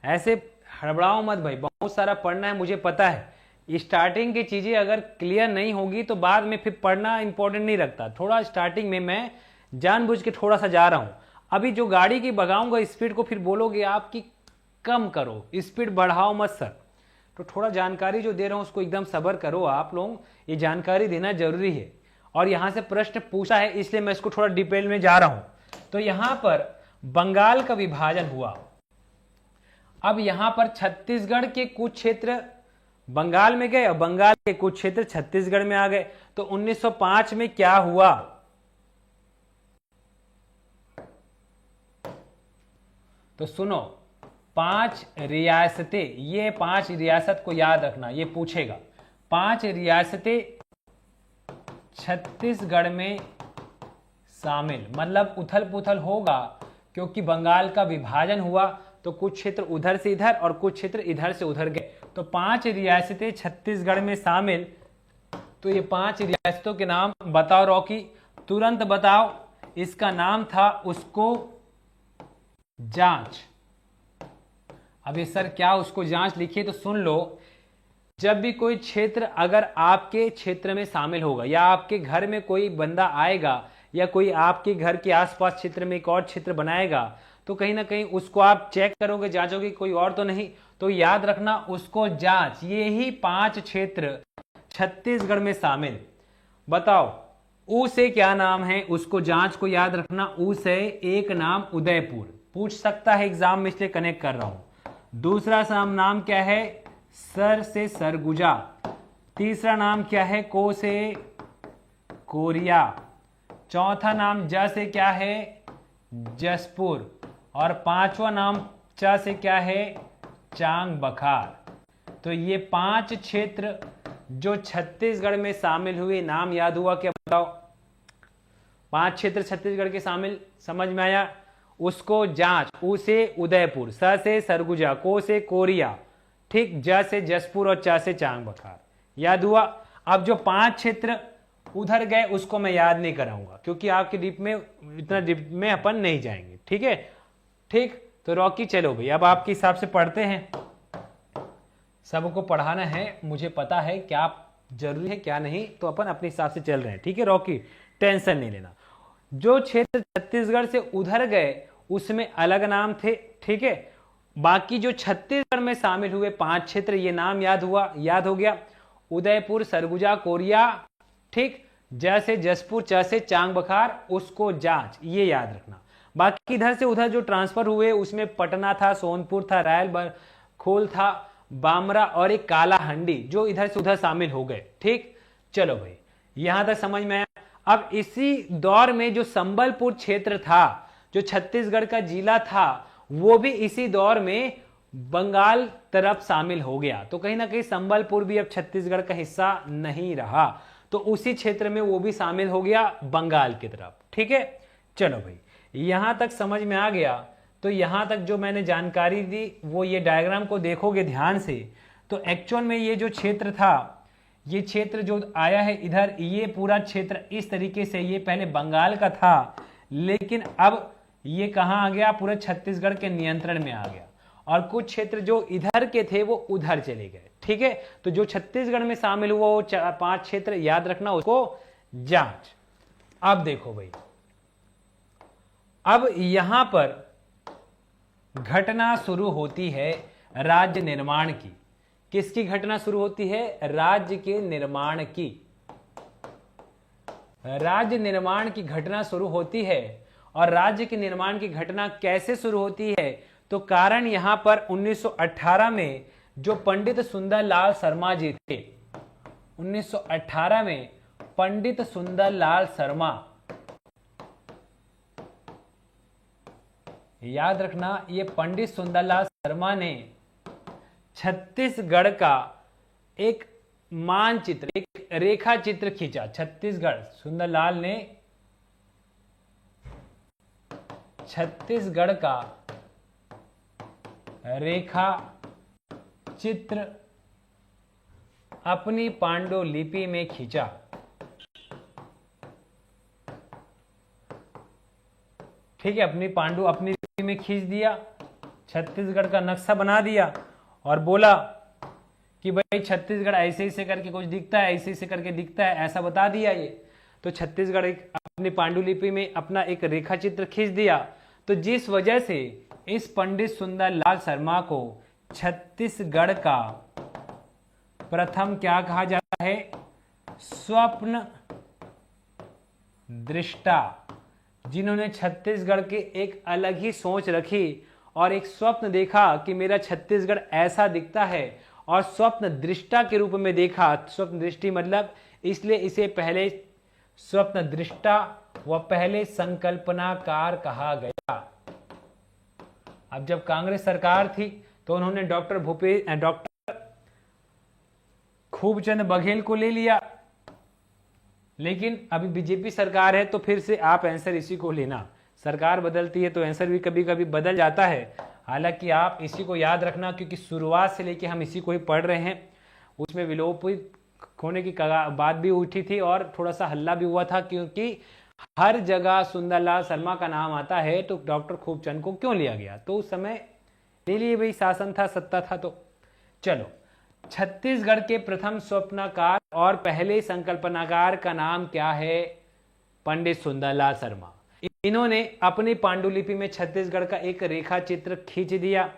ऐसे हड़बड़ाओ मत भाई, बहुत सारा पढ़ना है मुझे पता है। स्टार्टिंग की चीजें अगर क्लियर नहीं होगी तो बाद में फिर पढ़ना इंपॉर्टेंट नहीं रखता। थोड़ा स्टार्टिंग में मैं जानबूझ के थोड़ा सा जा रहा हूं। अभी जो गाड़ी की भगाऊंगा स्पीड को, फिर बोलोगे आपकी कम करो, स्पीड बढ़ाओ मत सर। तो थोड़ा जानकारी जो दे रहा हूं उसको एकदम सब्र करो आप लोग, ये जानकारी देना जरूरी है। और यहां से प्रश्न पूछा है इसलिए मैं इसको थोड़ा डिटेल में जा रहा हूं। तो यहां पर बंगाल का विभाजन हुआ। अब यहां पर छत्तीसगढ़ के कुछ क्षेत्र बंगाल में गए और बंगाल के कुछ क्षेत्र छत्तीसगढ़ में आ गए। तो 1905 में क्या हुआ, तो सुनो, 5 रियासतें, ये 5 रियासत को याद रखना, ये पूछेगा। 5 रियासतें छत्तीसगढ़ में शामिल, मतलब उथल पुथल होगा क्योंकि बंगाल का विभाजन हुआ तो कुछ क्षेत्र उधर से इधर और कुछ क्षेत्र इधर से उधर गए। तो 5 रियासतें छत्तीसगढ़ में शामिल। तो ये 5 रियासतों के नाम बताओ रॉकी, तुरंत बताओ। इसका नाम था उसको जांच। अभी सर क्या उसको जांच लिखिए, तो सुन लो, जब भी कोई क्षेत्र अगर आपके क्षेत्र में शामिल होगा या आपके घर में कोई बंदा आएगा या कोई आपके घर के आसपास क्षेत्र में एक और क्षेत्र बनाएगा तो कहीं ना कहीं उसको आप चेक करोगे, जांचोगे कोई और तो नहीं। तो याद रखना उसको जांच। ये ही 5 क्षेत्र छत्तीसगढ़ में शामिल। बताओ ऊ से क्या नाम है, उसको जांच को याद रखना। ऊ से एक नाम उदयपुर, पूछ सकता है एग्जाम में इसलिए कनेक्ट कर रहा हूं। दूसरा नाम क्या है, सर से सरगुजा। तीसरा नाम क्या है, को से कोरिया। चौथा नाम ज से क्या है, जसपुर। और 5वां नाम च से क्या है, चांग बखार। तो ये 5 क्षेत्र जो छत्तीसगढ़ में शामिल हुए, नाम याद हुआ क्या बताओ? 5 क्षेत्र छत्तीसगढ़ के शामिल, समझ में आया? उसको जांच। उ से उदयपुर, स से सरगुजा, को से कोरिया, ठीक, ज से जसपुर और च से चांग बखार। याद हुआ? अब जो 5 क्षेत्र उधर गए उसको मैं याद नहीं कराऊंगा क्योंकि आपके डीप में इतना डीप में अपन नहीं जाएंगे। ठीक है, ठीक। तो रॉकी चलो भाई अब आपके हिसाब से पढ़ते हैं। सबको पढ़ाना है, मुझे पता है क्या जरूरी है क्या नहीं, तो अपन अपने हिसाब से चल रहे हैं। ठीक है रॉकी, टेंशन नहीं लेना। जो क्षेत्र छत्तीसगढ़ से उधर गए उसमें अलग नाम थे। ठीक है, बाकी जो छत्तीसगढ़ में शामिल हुए 5 क्षेत्र, ये नाम याद हुआ, याद हो गया। उदयपुर, सरगुजा, कोरिया, ठीक, जैसे जसपुर, च से चांग बखार, उसको जांच, ये याद रखना। बाकी इधर से उधर जो ट्रांसफर हुए उसमें पटना था, सोनपुर था, रायल खोल था, बामरा और एक कालाहंडी जो इधर से उधर शामिल हो गए। ठीक, चलो भाई यहां तक समझ में आया। अब इसी दौर में जो संबलपुर क्षेत्र था, जो छत्तीसगढ़ का जिला था, वो भी इसी दौर में बंगाल तरफ शामिल हो गया। तो कहीं ना कहीं संबलपुर भी अब छत्तीसगढ़ का हिस्सा नहीं रहा, तो उसी क्षेत्र में वो भी शामिल हो गया बंगाल की तरफ। ठीक है, चलो भाई यहां तक समझ में आ गया। तो यहां तक जो मैंने जानकारी दी वो ये डायग्राम को देखोगे ध्यान से, तो एक्चुअल में ये जो क्षेत्र था, ये क्षेत्र जो आया है इधर, ये पूरा क्षेत्र इस तरीके से, ये पहले बंगाल का था, लेकिन अब ये कहां आ गया, पूरे छत्तीसगढ़ के नियंत्रण में आ गया, और कुछ क्षेत्र जो इधर के थे वो उधर चले गए। ठीक है, तो जो छत्तीसगढ़ में शामिल हुआ वो 5 क्षेत्र याद रखना, उसको जांच। अब देखो भाई, अब यहां पर घटना शुरू होती है राज्य निर्माण की। किसकी घटना शुरू होती है? राज्य के निर्माण की। राज्य निर्माण की घटना शुरू होती है। और राज्य के निर्माण की घटना कैसे शुरू होती है? तो कारण यहां पर 1918 में जो पंडित सुंदरलाल शर्मा जी थे, 1918 में पंडित सुंदरलाल शर्मा, याद रखना, ये पंडित सुंदरलाल शर्मा ने छत्तीसगढ़ का एक मानचित्र, एक रेखा चित्र खींचा। छत्तीसगढ़, सुंदरलाल ने छत्तीसगढ़ का रेखा चित्र अपनी पांडुलिपि में खींचा। ठीक है, अपनी लिपि में खींच दिया, छत्तीसगढ़ का नक्शा बना दिया और बोला कि भाई छत्तीसगढ़ ऐसे ऐसे करके कुछ दिखता है, ऐसे ऐसे करके दिखता है, ऐसा बता दिया ये। तो छत्तीसगढ़ एक अपनी पांडुलिपि में अपना एक रेखा चित्र खींच दिया। तो जिस वजह से इस पंडित सुंदरलाल शर्मा को छत्तीसगढ़ का प्रथम क्या कहा जाता है? स्वप्न दृष्टा, जिन्होंने छत्तीसगढ़ के एक अलग ही सोच रखी और एक स्वप्न देखा कि मेरा छत्तीसगढ़ ऐसा दिखता है, और स्वप्न दृष्टा के रूप में देखा। स्वप्न दृष्टि मतलब, इसलिए इसे पहले स्वप्न दृष्टा व पहले संकल्पनाकार कहा गया। अब जब कांग्रेस सरकार थी तो उन्होंने डॉक्टर खूबचंद बघेल को ले लिया, लेकिन अभी बीजेपी सरकार है तो फिर से आप आंसर इसी को लेना। सरकार बदलती है तो आंसर भी कभी कभी बदल जाता है। हालांकि आप इसी को याद रखना, क्योंकि शुरुआत से लेके हम इसी को ही पढ़ रहे हैं। उसमें विलोपित होने की बात भी उठी थी और थोड़ा सा हल्ला भी हुआ था, क्योंकि हर जगह सुंदरलाल शर्मा का नाम आता है तो डॉक्टर खूबचंद को क्यों लिया गया? तो उस समय ले लिए भाई, शासन था, सत्ता था। तो चलो, छत्तीसगढ़ के प्रथम स्वप्नकार और पहले संकल्पनाकार का नाम क्या है? पंडित सुंदरलाल शर्मा। इन्होंने अपनी पांडुलिपि में छत्तीसगढ़ का एक रेखा चित्र खींच दिया।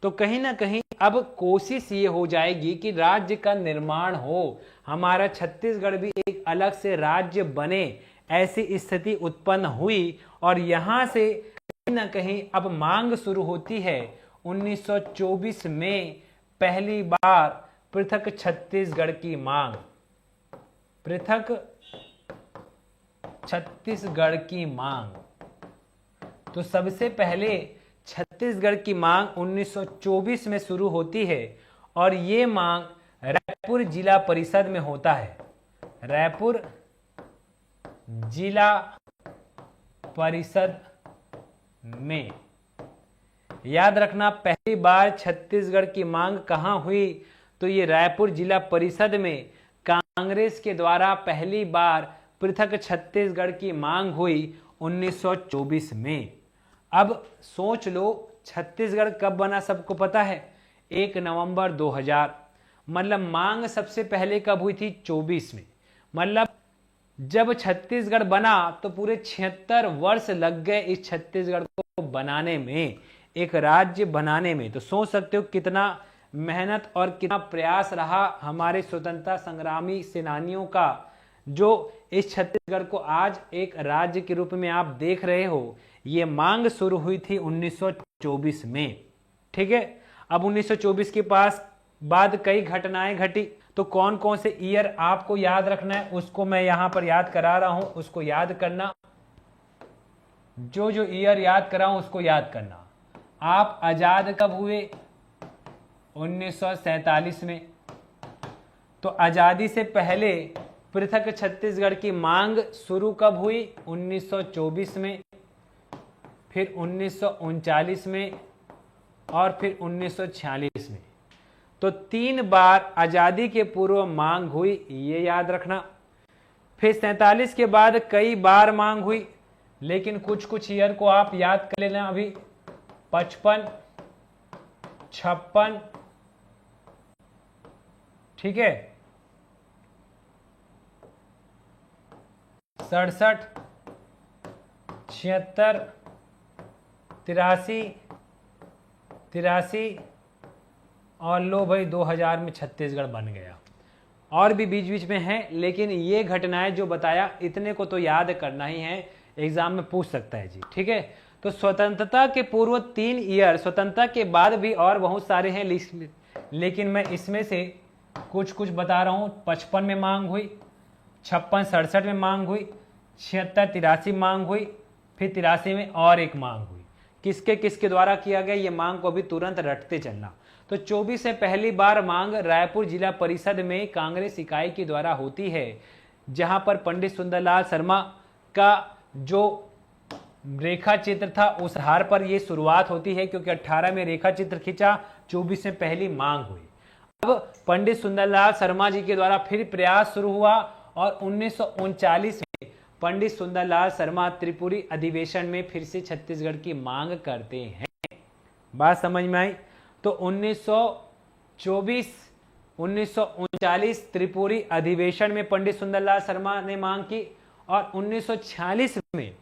तो कहीं ना कहीं अब कोशिश ये हो जाएगी कि राज्य का निर्माण हो, हमारा छत्तीसगढ़ भी एक अलग से राज्य बने, ऐसी स्थिति उत्पन्न हुई। और यहां से कहीं ना कहीं अब मांग शुरू होती है। 1924 में पहली बार पृथक छत्तीसगढ़ की मांग, पृथक छत्तीसगढ़ की मांग। तो सबसे पहले छत्तीसगढ़ की मांग 1924 में शुरू होती है और ये मांग रायपुर जिला परिषद में होता है। रायपुर जिला परिषद में, याद रखना, पहली बार छत्तीसगढ़ की मांग कहां हुई? तो ये रायपुर जिला परिषद में कांग्रेस के द्वारा पहली बार पृथक छत्तीसगढ़ की मांग हुई 1924 में। अब सोच लो, छत्तीसगढ़ कब बना सबको पता है? 1 नवंबर 2000। मतलब मांग सबसे पहले कब हुई थी? 24 में। मतलब जब छत्तीसगढ़ बना तो पूरे 76 वर्ष लग गए इस छत्तीसगढ़ को बनाने में, एक राज्य बनाने में। तो सोच सकते हो कितना मेहनत और कितना प्रयास रहा हमारे स्वतंत्रता संग्रामी सेनानियों का, जो इस छत्तीसगढ़ को आज एक राज्य के रूप में आप देख रहे हो। ये मांग शुरू हुई थी 1924 में। ठीक है, अब 1924 के बाद कई घटनाएं घटी, तो कौन कौन से ईयर आपको याद रखना है उसको मैं यहां पर याद करा रहा हूं, उसको याद करना। जो जो ईयर याद करा हूं उसको याद करना। आप आजाद कब हुए? 1947 में। तो आजादी से पहले पृथक छत्तीसगढ़ की मांग शुरू कब हुई? 1924 में, फिर 1939 में और फिर 1946 में। तो 3 बार आजादी के पूर्व मांग हुई, ये याद रखना। फिर 47 के बाद कई बार मांग हुई, लेकिन कुछ कुछ ईयर को आप याद कर लेना अभी। 55, 56, ठीक है, 67, 76, 83 और लो भाई 2000 में छत्तीसगढ़ बन गया। और भी बीच बीच में है, लेकिन ये घटनाएं जो बताया इतने को तो याद करना ही है, एग्जाम में पूछ सकता है जी। ठीक है, तो स्वतंत्रता के पूर्व 3 ईयर, स्वतंत्रता के बाद भी और बहुत सारे हैं लिस्ट में, लेकिन मैं इसमें से कुछ कुछ बता रहा हूँ। 55 में मांग हुई, 56, 67 में मांग हुई, 76, 83 मांग हुई, फिर 83 में और एक मांग हुई। किसके किसके द्वारा किया गया, ये मांग को अभी तुरंत रटते चलना। तो 24 से पहली बार मांग रायपुर जिला परिषद में कांग्रेस इकाई के द्वारा होती है, जहां पर पंडित सुंदरलाल शर्मा का जो रेखा चित्र था उस आधार पर यह शुरुआत होती है, क्योंकि 18 में रेखा चित्र खींचा, 24 में पहली मांग हुई। अब पंडित सुंदरलाल शर्मा जी के द्वारा फिर प्रयास शुरू हुआ और 1939 में पंडित सुंदरलाल शर्मा त्रिपुरी अधिवेशन में फिर से छत्तीसगढ़ की मांग करते हैं। बात समझ में आई? तो 1939 त्रिपुरी अधिवेशन में पंडित सुंदरलाल शर्मा ने मांग की और 1946 में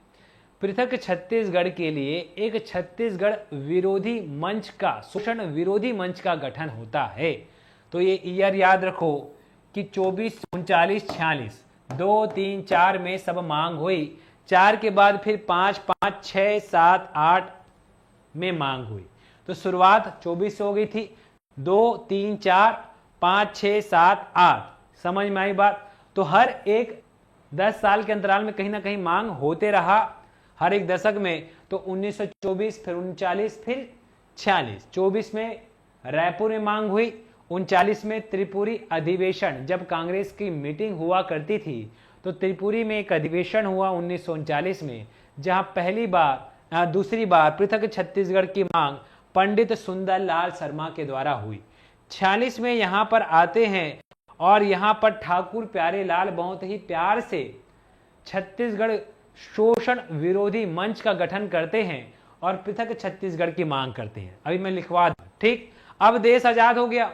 पृथक छत्तीसगढ़ के लिए एक छत्तीसगढ़ विरोधी मंच का, शोषण विरोधी मंच का गठन होता है। तो ये ईयर याद रखो कि 24, 39, 46, 2, 3, 4 में सब मांग हुई। 4 के बाद फिर 5, 5, 6, 7, 8 में मांग हुई। तो शुरुआत 24 से हो गई थी। 2, 3, 4, 5, 6, 7, 8, समझ में आई बात? तो हर एक 10 साल के अंतराल में कहीं ना कहीं मांग होते रहा, हर एक दशक में। तो 1924, फिर 39, फिर 46। 24 में रायपुर में मांग हुई, 39 में त्रिपुरी अधिवेशन, जब कांग्रेस की मीटिंग हुआ करती थी तो त्रिपुरी में एक अधिवेशन हुआ 1939 में, जहां दूसरी बार पृथक छत्तीसगढ़ की मांग पंडित सुंदरलाल शर्मा के द्वारा हुई। 46 में यहां पर आते हैं और यहां पर ठाकुर प्यारेलाल बहुत ही प्यार से छत्तीसगढ़ शोषण विरोधी मंच का गठन करते हैं और पृथक छत्तीसगढ़ की मांग करते हैं। अभी मैं लिखवा दूं, ठीक। अब देश आजाद हो गया,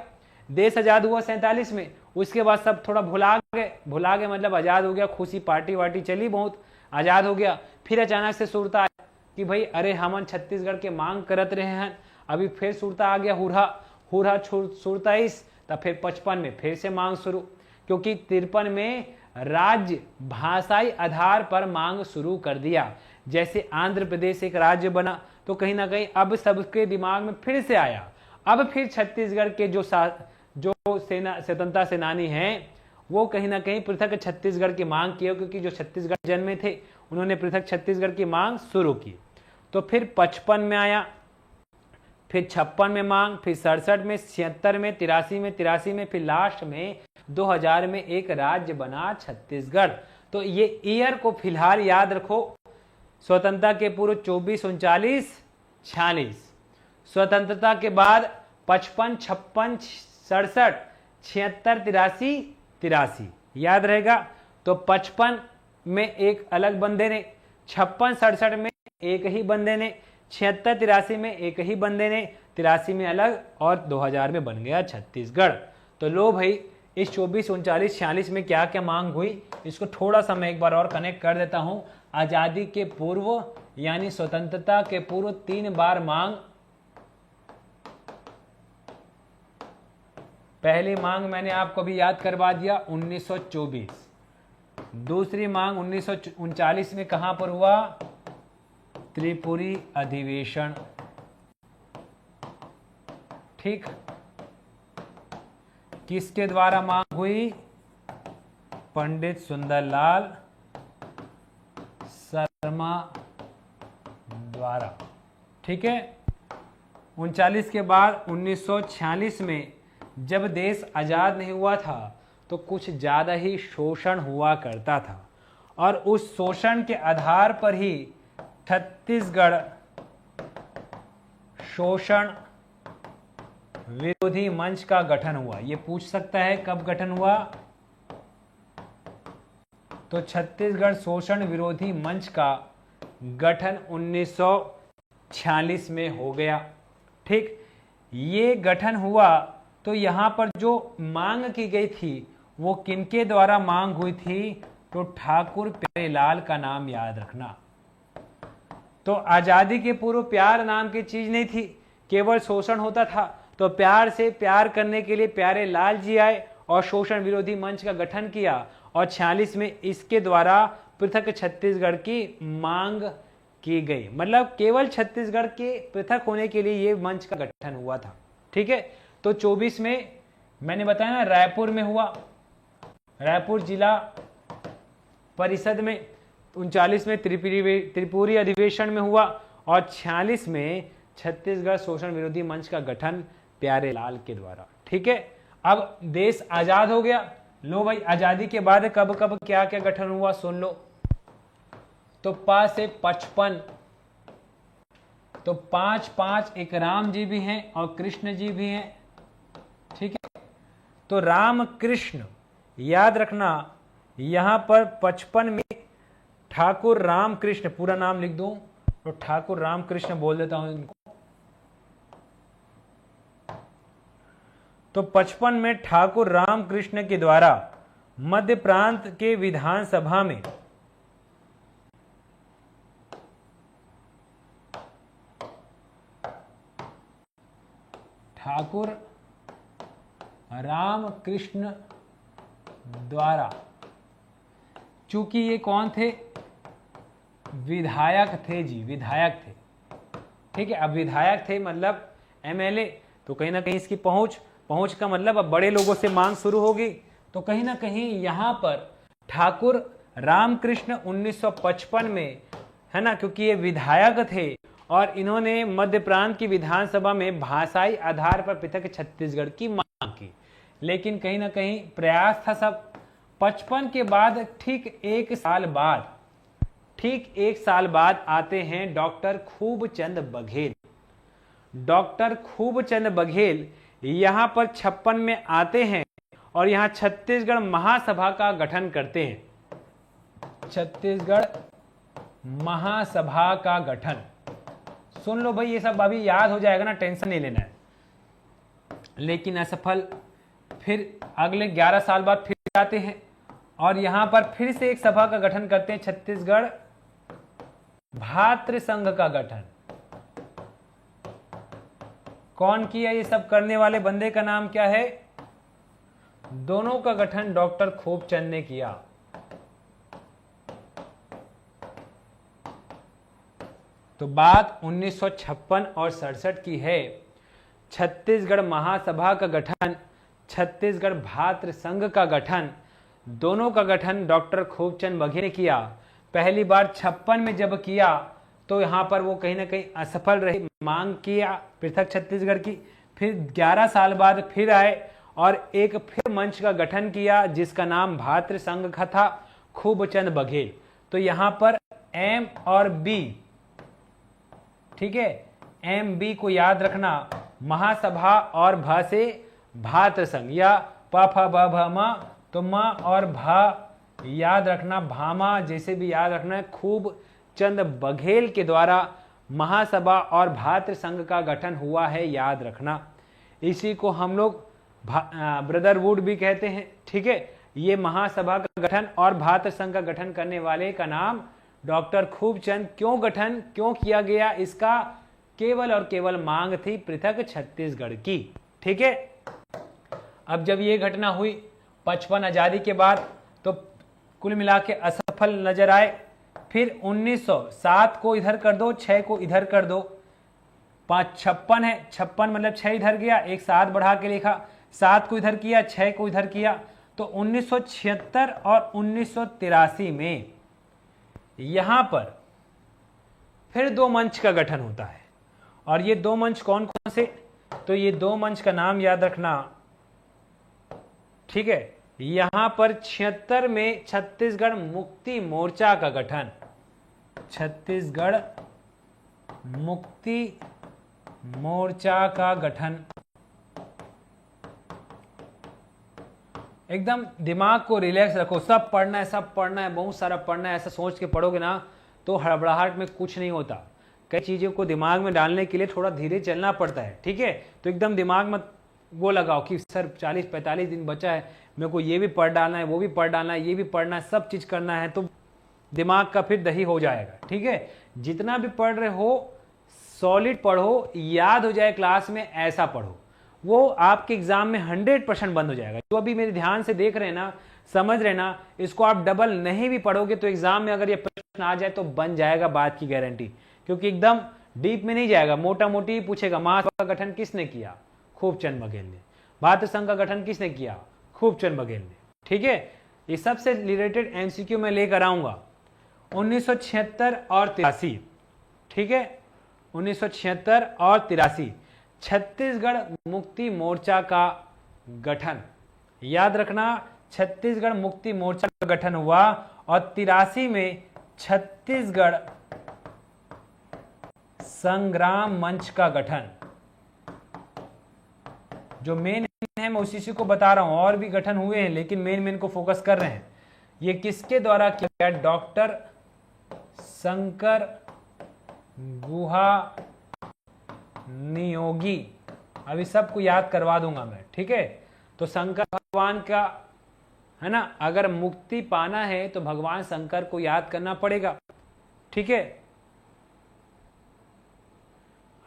देश आजाद हुआ 47 में। उसके बाद सब थोड़ा भुला गए मतलब आजाद हो गया, खुशी पार्टी वार्टी चली, बहुत आजाद हो गया। फिर अचानक से सूरत आया कि भाई अरे हमन छत्तीसगढ़ के मांग करत रहे हैं, अभी फिर सूरत आ गया, हुरहा सूरताइस। तब फिर 55 में फिर से मांग शुरू, क्योंकि 53 में राज्य भाषाई आधार पर मांग शुरू कर दिया। जैसे आंध्र प्रदेश एक राज्य बना, तो कहीं ना कहीं अब सबके दिमाग में फिर से आया। अब फिर छत्तीसगढ़ के जो स्वतंत्रता सेनानी हैं वो कहीं ना कहीं पृथक छत्तीसगढ़ की मांग की, क्योंकि जो छत्तीसगढ़ जन्मे थे उन्होंने पृथक छत्तीसगढ़ की मांग शुरू की। तो फिर 55 में आया, फिर 56 में मांग, फिर 67 में, 76 में, 83 में, फिर लास्ट में 2000 में एक राज्य बना छत्तीसगढ़। तो ये ईयर को फिलहाल याद रखो। स्वतंत्रता के पूर्व 24, 39, 46, स्वतंत्रता के बाद 55, 56, 67, 76, 83 याद रहेगा। तो 55 में एक अलग बंदे ने, 56, 67 में एक ही बंदे ने, 76, 83 में एक ही बंदे ने, 83 में अलग, और 2000 में बन गया छत्तीसगढ़। तो लो भाई, इस 24, 39, 46 में क्या क्या मांग हुई, इसको थोड़ा सा मैं एक बार और कनेक्ट कर देता हूं। आजादी के पूर्व यानी स्वतंत्रता के पूर्व 3 बार मांग पहली मांग मैंने आपको भी याद करवा दिया 1924। दूसरी मांग 1939 में कहां पर हुआ? त्रिपुरी अधिवेशन। ठीक, किसके द्वारा मांग हुई? पंडित सुंदरलाल शर्मा द्वारा। ठीक है। 39 के बाद 1946 में जब देश आजाद नहीं हुआ था तो कुछ ज्यादा ही शोषण हुआ करता था, और उस शोषण के आधार पर ही छत्तीसगढ़ शोषण विरोधी मंच का गठन हुआ। ये पूछ सकता है कब गठन हुआ? तो छत्तीसगढ़ शोषण विरोधी मंच का गठन 1946 में हो गया। ठीक, ये गठन हुआ तो यहां पर जो मांग की गई थी वो किनके द्वारा मांग हुई थी? तो ठाकुर प्यारेलाल का नाम याद रखना। तो आजादी के पूर्व प्यार नाम की चीज नहीं थी, केवल शोषण होता था। तो प्यार से प्यार करने के लिए प्यारेलाल जी आए और शोषण विरोधी मंच का गठन किया, और 46 में इसके द्वारा पृथक छत्तीसगढ़ की मांग की गई। मतलब केवल छत्तीसगढ़ के पृथक होने के लिए यह मंच का गठन हुआ था। ठीक है। तो 24 में मैंने बताया ना, रायपुर में हुआ, रायपुर जिला परिषद में। 39 में त्रिपुरी अधिवेशन में हुआ, और 46 में छत्तीसगढ़ शोषण विरोधी मंच का गठन प्यारेलाल के द्वारा। ठीक है। अब देश आजाद हो गया। लो भाई, आजादी के बाद कब कब क्या क्या गठन हुआ सुन लो। तो 5 से 55, तो 5 एक राम जी भी हैं और कृष्ण जी भी हैं। ठीक है। तो राम कृष्ण याद रखना, यहां पर 55 में ठाकुर रामकृष्ण, पूरा नाम लिख दूं तो ठाकुर रामकृष्ण बोल देता हूं इनको। तो 55 में ठाकुर रामकृष्ण के द्वारा मध्य प्रांत के विधानसभा में ठाकुर रामकृष्ण द्वारा, चूंकि ये कौन थे? विधायक थे जी, विधायक थे। ठीक है। अब विधायक थे मतलब एमएलए, तो कहीं ना कहीं इसकी पहुंच का मतलब अब बड़े लोगों से मांग शुरू होगी। तो कहीं ना कहीं यहां पर ठाकुर रामकृष्ण 1955 में, है ना, क्योंकि ये विधायक थे और इन्होंने मध्य प्रांत की विधानसभा में भाषाई आधार पर पृथक छत्तीसगढ़ की मांग की। लेकिन कहीं ना कहीं प्रयास था सब। 55 के बाद ठीक एक साल बाद आते हैं डॉक्टर खूबचंद बघेल। डॉक्टर खूबचंद बघेल यहां पर 56 में आते हैं और यहां छत्तीसगढ़ महासभा का गठन करते हैं। छत्तीसगढ़ महासभा का गठन, सुन लो भाई, ये सब अभी याद हो जाएगा ना, टेंशन नहीं लेना है। लेकिन असफल। फिर अगले 11 साल बाद फिर आते हैं और यहां पर फिर से एक सभा का गठन करते हैं, छत्तीसगढ़ भातृ संघ का गठन। कौन किया ये सब करने वाले बंदे का नाम क्या है? दोनों का गठन डॉक्टर खूबचंद ने किया। तो बात 1956 और 67 की है। छत्तीसगढ़ महासभा का गठन, छत्तीसगढ़ भातृ संघ का गठन, दोनों का गठन डॉक्टर खूबचंद बघेल ने किया। पहली बार 56 में जब किया तो यहां पर वो कहीं ना कहीं असफल रहे, मांग किया पृथक छत्तीसगढ़ की। फिर 11 साल बाद फिर आए और एक फिर मंच का गठन किया जिसका नाम भातृ संघ का था, खूबचंद बघेल। तो यहां पर एम और बी, ठीक है, एम बी को याद रखना, महासभा और भ से भातृ संघ, या प फ ब भ म, तो म और भ याद रखना, भामा जैसे भी याद रखना है। खूबचंद बघेल के द्वारा महासभा और भातृ संघ का गठन हुआ है, याद रखना। इसी को हम लोग ब्रदरहुड भी कहते हैं। ठीक है। ये महासभा का गठन और भातृ संघ का गठन करने वाले का नाम डॉक्टर खूबचंद। क्यों गठन क्यों किया गया इसका? केवल और केवल मांग थी पृथक छत्तीसगढ़ की। ठीक है। अब जब ये घटना हुई 55 आजादी के बाद तो कुल मिला के असफल नजर आए। फिर 1907 को इधर कर दो, 6 को इधर कर दो, 56 है, 56 मतलब 6 इधर गया, एक 7 बढ़ा के लिखा, 7 को इधर किया, 6 को इधर किया, तो 1976 और 1983 में यहां पर फिर 2 मंच का गठन होता है। और ये 2 मंच कौन कौन से, तो ये 2 मंच का नाम याद रखना, ठीक है। यहां पर 76 में छत्तीसगढ़ मुक्ति मोर्चा का गठन, छत्तीसगढ़ मुक्ति मोर्चा का गठन। एकदम दिमाग को रिलैक्स रखो, सब पढ़ना है, सब पढ़ना है, बहुत सारा पढ़ना है, ऐसा सोच के पढ़ोगे ना तो हड़बड़ाहट में कुछ नहीं होता। कई चीज़ों को दिमाग में डालने के लिए थोड़ा धीरे चलना पड़ता है, ठीक है। तो एकदम दिमाग में वो लगाओ कि सर 40-45 दिन बचा है, मेरे को ये भी पढ़ डालना है, वो भी पढ़ डालना है, ये भी पढ़ना है, सब चीज़ करना है, तो दिमाग का फिर दही हो जाएगा, ठीक है। जितना भी पढ़ रहे हो सॉलिड पढ़ो, याद हो जाए क्लास में, ऐसा पढ़ो, वो आपके एग्जाम में 100% बंद हो जाएगा। जो अभी मेरे ध्यान से देख रहे हैं ना, समझ रहे ना, इसको आप डबल नहीं भी पढ़ोगे तो एग्जाम में अगर ये प्रश्न आ जाए तो बन जाएगा, बात की गारंटी, क्योंकि एकदम डीप में नहीं जाएगा, मोटा मोटी पूछेगा। महासभा का गठन किसने किया? खूबचंद बघेल ने। भातृ संघ का गठन किसने किया? खूबचंद बघेल ने, ठीक है। ये सबसे रिलेटेड एमसीक्यू में लेकर आऊंगा 1976 और 83, ठीक है। 1976 और 83 छत्तीसगढ़ मुक्ति मोर्चा का गठन, याद रखना, छत्तीसगढ़ मुक्ति मोर्चा का गठन हुआ। और 83 में छत्तीसगढ़ संग्राम मंच का गठन। जो मेन है मैं उसी को बता रहा हूं, और भी गठन हुए हैं लेकिन मेन को फोकस कर रहे हैं। ये किसके द्वारा किया गया? डॉक्टर शंकर गुहा नियोगी। अभी सबको याद करवा दूंगा मैं, ठीक है। तो शंकर भगवान का है ना, अगर मुक्ति पाना है तो भगवान शंकर को याद करना पड़ेगा, ठीक है।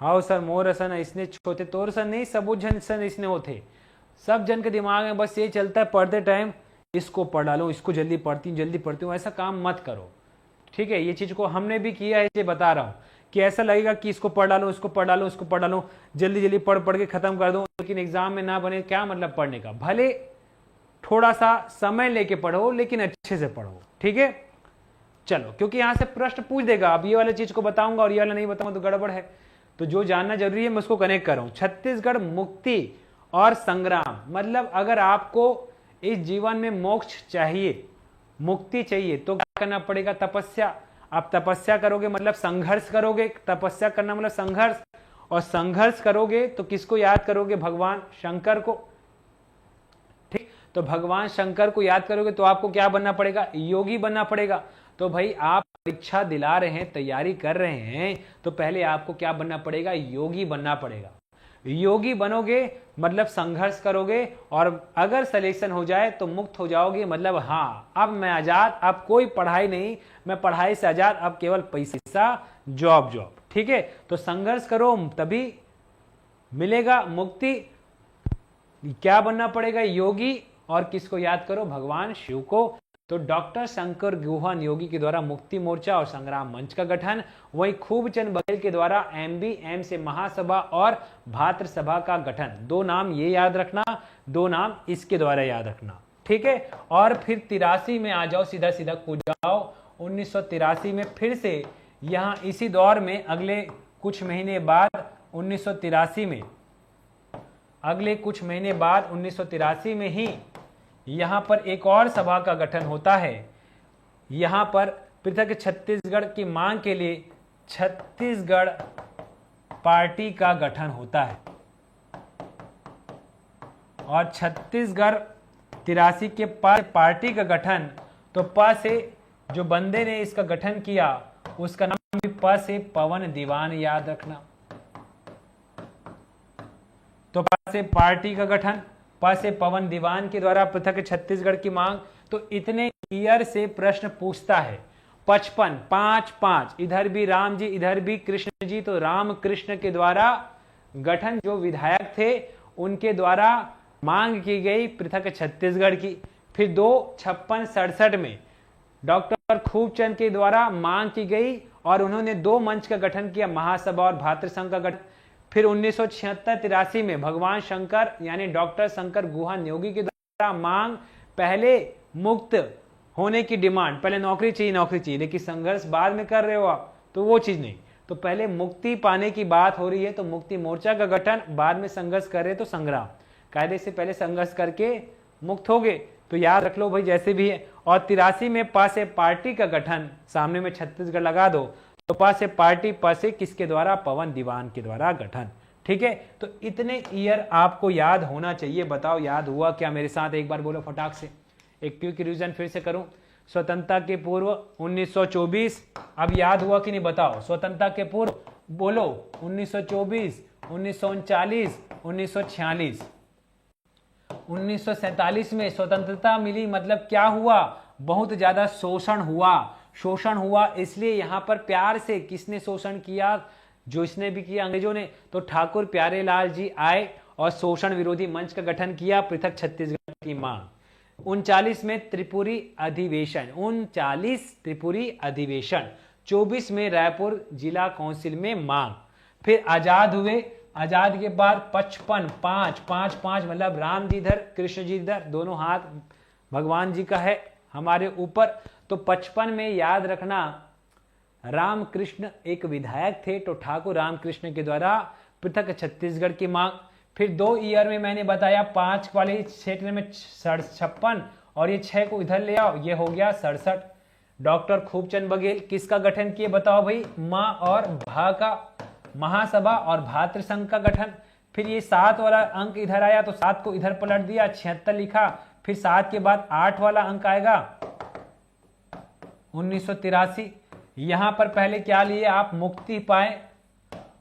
हाँ सर, मोर सन इसने छोटे तोर सन नहीं, सबो जन सन इसने होते। सब जन के दिमाग में बस ये चलता है पढ़ते टाइम इसको पढ़ डालो, इसको जल्दी पढ़ती हूँ, ऐसा काम मत करो, ठीक है। ये चीज को हमने भी किया है, इसे बता रहा हूं कि ऐसा लगेगा कि इसको पढ़ डालो, इसको पढ़ डालो, इसको पढ़ डालो, जल्दी पढ़ के खत्म कर दो, लेकिन एग्जाम में ना बने, क्या मतलब पढ़ने का? भले थोड़ा सा समय लेके पढ़ो लेकिन अच्छे से पढ़ो, ठीक है। चलो, क्योंकि यहां से प्रश्न पूछ देगा, अब ये वाले चीज को बताऊंगा और ये वाला नहीं बताऊंगा तो गड़बड़ है। तो जो जानना जरूरी है मैं उसको कनेक्ट कर रहा हूं। छत्तीसगढ़ मुक्ति और संग्राम, मतलब अगर आपको इस जीवन में मोक्ष चाहिए, मुक्ति चाहिए, तो क्या करना पड़ेगा? तपस्या। आप तपस्या करोगे मतलब संघर्ष करोगे, तपस्या करना मतलब संघर्ष, और संघर्ष करोगे तो किसको याद करोगे? भगवान शंकर को, ठीक। तो भगवान शंकर को याद करोगे तो आपको क्या बनना पड़ेगा? योगी बनना पड़ेगा। तो भाई आप परीक्षा दिला रहे हैं, तैयारी कर रहे हैं, तो पहले आपको क्या बनना पड़ेगा? योगी बनना पड़ेगा। योगी बनोगे मतलब संघर्ष करोगे, और अगर सिलेक्शन हो जाए तो मुक्त हो जाओगे, मतलब हाँ अब मैं आजाद, अब कोई पढ़ाई नहीं, मैं पढ़ाई से आजाद, अब केवल पैसा, जॉब, ठीक है। तो संघर्ष करो तभी मिलेगा मुक्ति। क्या बनना पड़ेगा? योगी। और किसको याद करो? भगवान शिव को। तो डॉक्टर शंकर गुहा नियोगी के द्वारा मुक्ति मोर्चा और संग्राम मंच का गठन, वहीं खूबचंद बघेल के द्वारा एमबीएम से महासभा और भातृ सभा का गठन। 2 नाम ये याद रखना, 2 नाम इसके द्वारा याद रखना, ठीक है। और फिर 83 में आ जाओ, सीधा कूद जाओ। 1983 में फिर से यहां इसी दौर में अगले कुछ महीने बाद 1983 में, अगले कुछ महीने बाद 1983 में ही यहां पर एक और सभा का गठन होता है। यहां पर पृथक छत्तीसगढ़ की मांग के लिए छत्तीसगढ़ पार्टी का गठन होता है। और छत्तीसगढ़ 83 के पार्टी का गठन, तो प से जो बंदे ने इसका गठन किया उसका नाम भी प से पवन दीवान, याद रखना। तो प से पार्टी का गठन, प से पवन दीवान के द्वारा पृथक छत्तीसगढ़ की मांग। तो इतने ईयर से प्रश्न पूछता है। 55, 5, 5, इधर भी राम जी, इधर भी कृष्ण जी, तो राम कृष्ण के द्वारा गठन, जो विधायक थे उनके द्वारा मांग की गई पृथक छत्तीसगढ़ की। फिर 2-56-67 में डॉक्टर खूबचंद के द्वारा मांग की गई और उन्होंने 2 मंच का गठन किया, महासभा और भातृ संघ का गठन। फिर 1976-83 में भगवान शंकर यानी डॉक्टर शंकर गुहा नियोगी के द्वारा मांग, पहले मुक्त होने की डिमांड, पहले नौकरी चाहिए, लेकिन संघर्ष बाद में कर रहे हो आप तो वो चीज नहीं, तो पहले मुक्ति पाने की बात हो रही है तो मुक्ति मोर्चा का गठन, बाद में संघर्ष कर रहे तो संग्राम, कायदे से पहले संघर्ष करके मुक्त हो गए, तो याद रख लो भाई जैसे भी है। और 83 में प से पार्टी का गठन, सामने में छत्तीसगढ़ लगा दो, तो प से पार्टी, प से किसके द्वारा, पवन दीवान के द्वारा गठन। ठीक है, तो इतने ईयर आपको याद होना चाहिए। बताओ याद हुआ क्या मेरे साथ, एक बार बोलो फटाक से। एक क्विक रिवीजन फिर से करूं। स्वतंत्रता के पूर्व 1924, अब याद हुआ कि नहीं बताओ। स्वतंत्रता के पूर्व बोलो 1924, 1939, 1946। 1947 में स्वतंत्रता मिली, मतलब क्या हुआ, बहुत ज्यादा शोषण हुआ। इसलिए यहां पर प्यार से किसने शोषण किया, जो इसने भी किया अंग्रेजों ने, तो ठाकुर प्यारेलाल जी आए और शोषण विरोधी मंच का गठन किया, पृथक छत्तीसगढ़ की मांग। 39 में त्रिपुरी अधिवेशन, 24 में रायपुर जिला काउंसिल में मांग। फिर आजाद हुए, आजाद के बाद 55, 5 मतलब राम जी इधर कृष्ण जी इधर, दोनों हाथ भगवान जी का है हमारे ऊपर, तो 55 में याद रखना रामकृष्ण एक विधायक थे, तो ठाकुर रामकृष्ण के द्वारा पृथक छत्तीसगढ़ की मांग। फिर 2 ईयर में मैंने बताया 5 वाले क्षेत्र में 56 और ये 6 को इधर ले आओ, ये हो गया 67। डॉक्टर खूबचंद बघेल किसका गठन किए बताओ भाई, मां और भा का, महासभा और भातृ संघ का गठन। फिर ये 7 वाला अंक इधर आया तो 7 को इधर पलट दिया, 76 लिखा। फिर 7 के बाद 8 वाला अंक आएगा 1983। यहां पर पहले क्या लिए आप,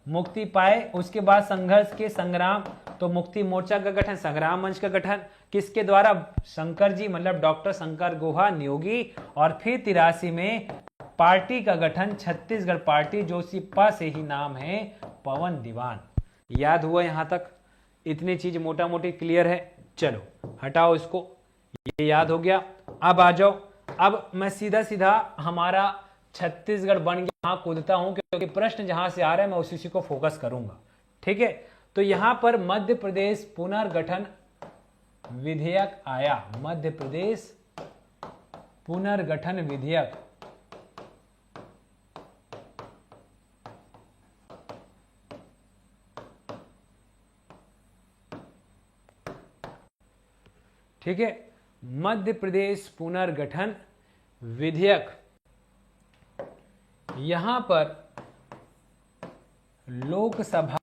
मुक्ति पाए, उसके बाद संघर्ष के संग्राम, तो मुक्ति मोर्चा का गठन, संग्राम मंच का गठन किसके द्वारा, शंकर जी मतलब डॉक्टर शंकर गुहा नियोगी। और फिर 83 में पार्टी का गठन, छत्तीसगढ़ पार्टी, जो सिप्पा से ही नाम है, पवन दीवान। याद हुआ यहां तक, इतनी चीज मोटा मोटी क्लियर है। चलो हटाओ इसको, ये याद हो गया। अब आ जाओ, अब मैं सीधा हमारा छत्तीसगढ़ बन गया, यहां कूदता हूं क्योंकि प्रश्न जहां से आ रहा है मैं उसी को फोकस करूंगा। ठीक है, तो यहां पर मध्य प्रदेश पुनर्गठन विधेयक आया, मध्य प्रदेश पुनर्गठन विधेयक। ठीक है, मध्य प्रदेश पुनर्गठन विधेयक। यहां पर लोकसभा,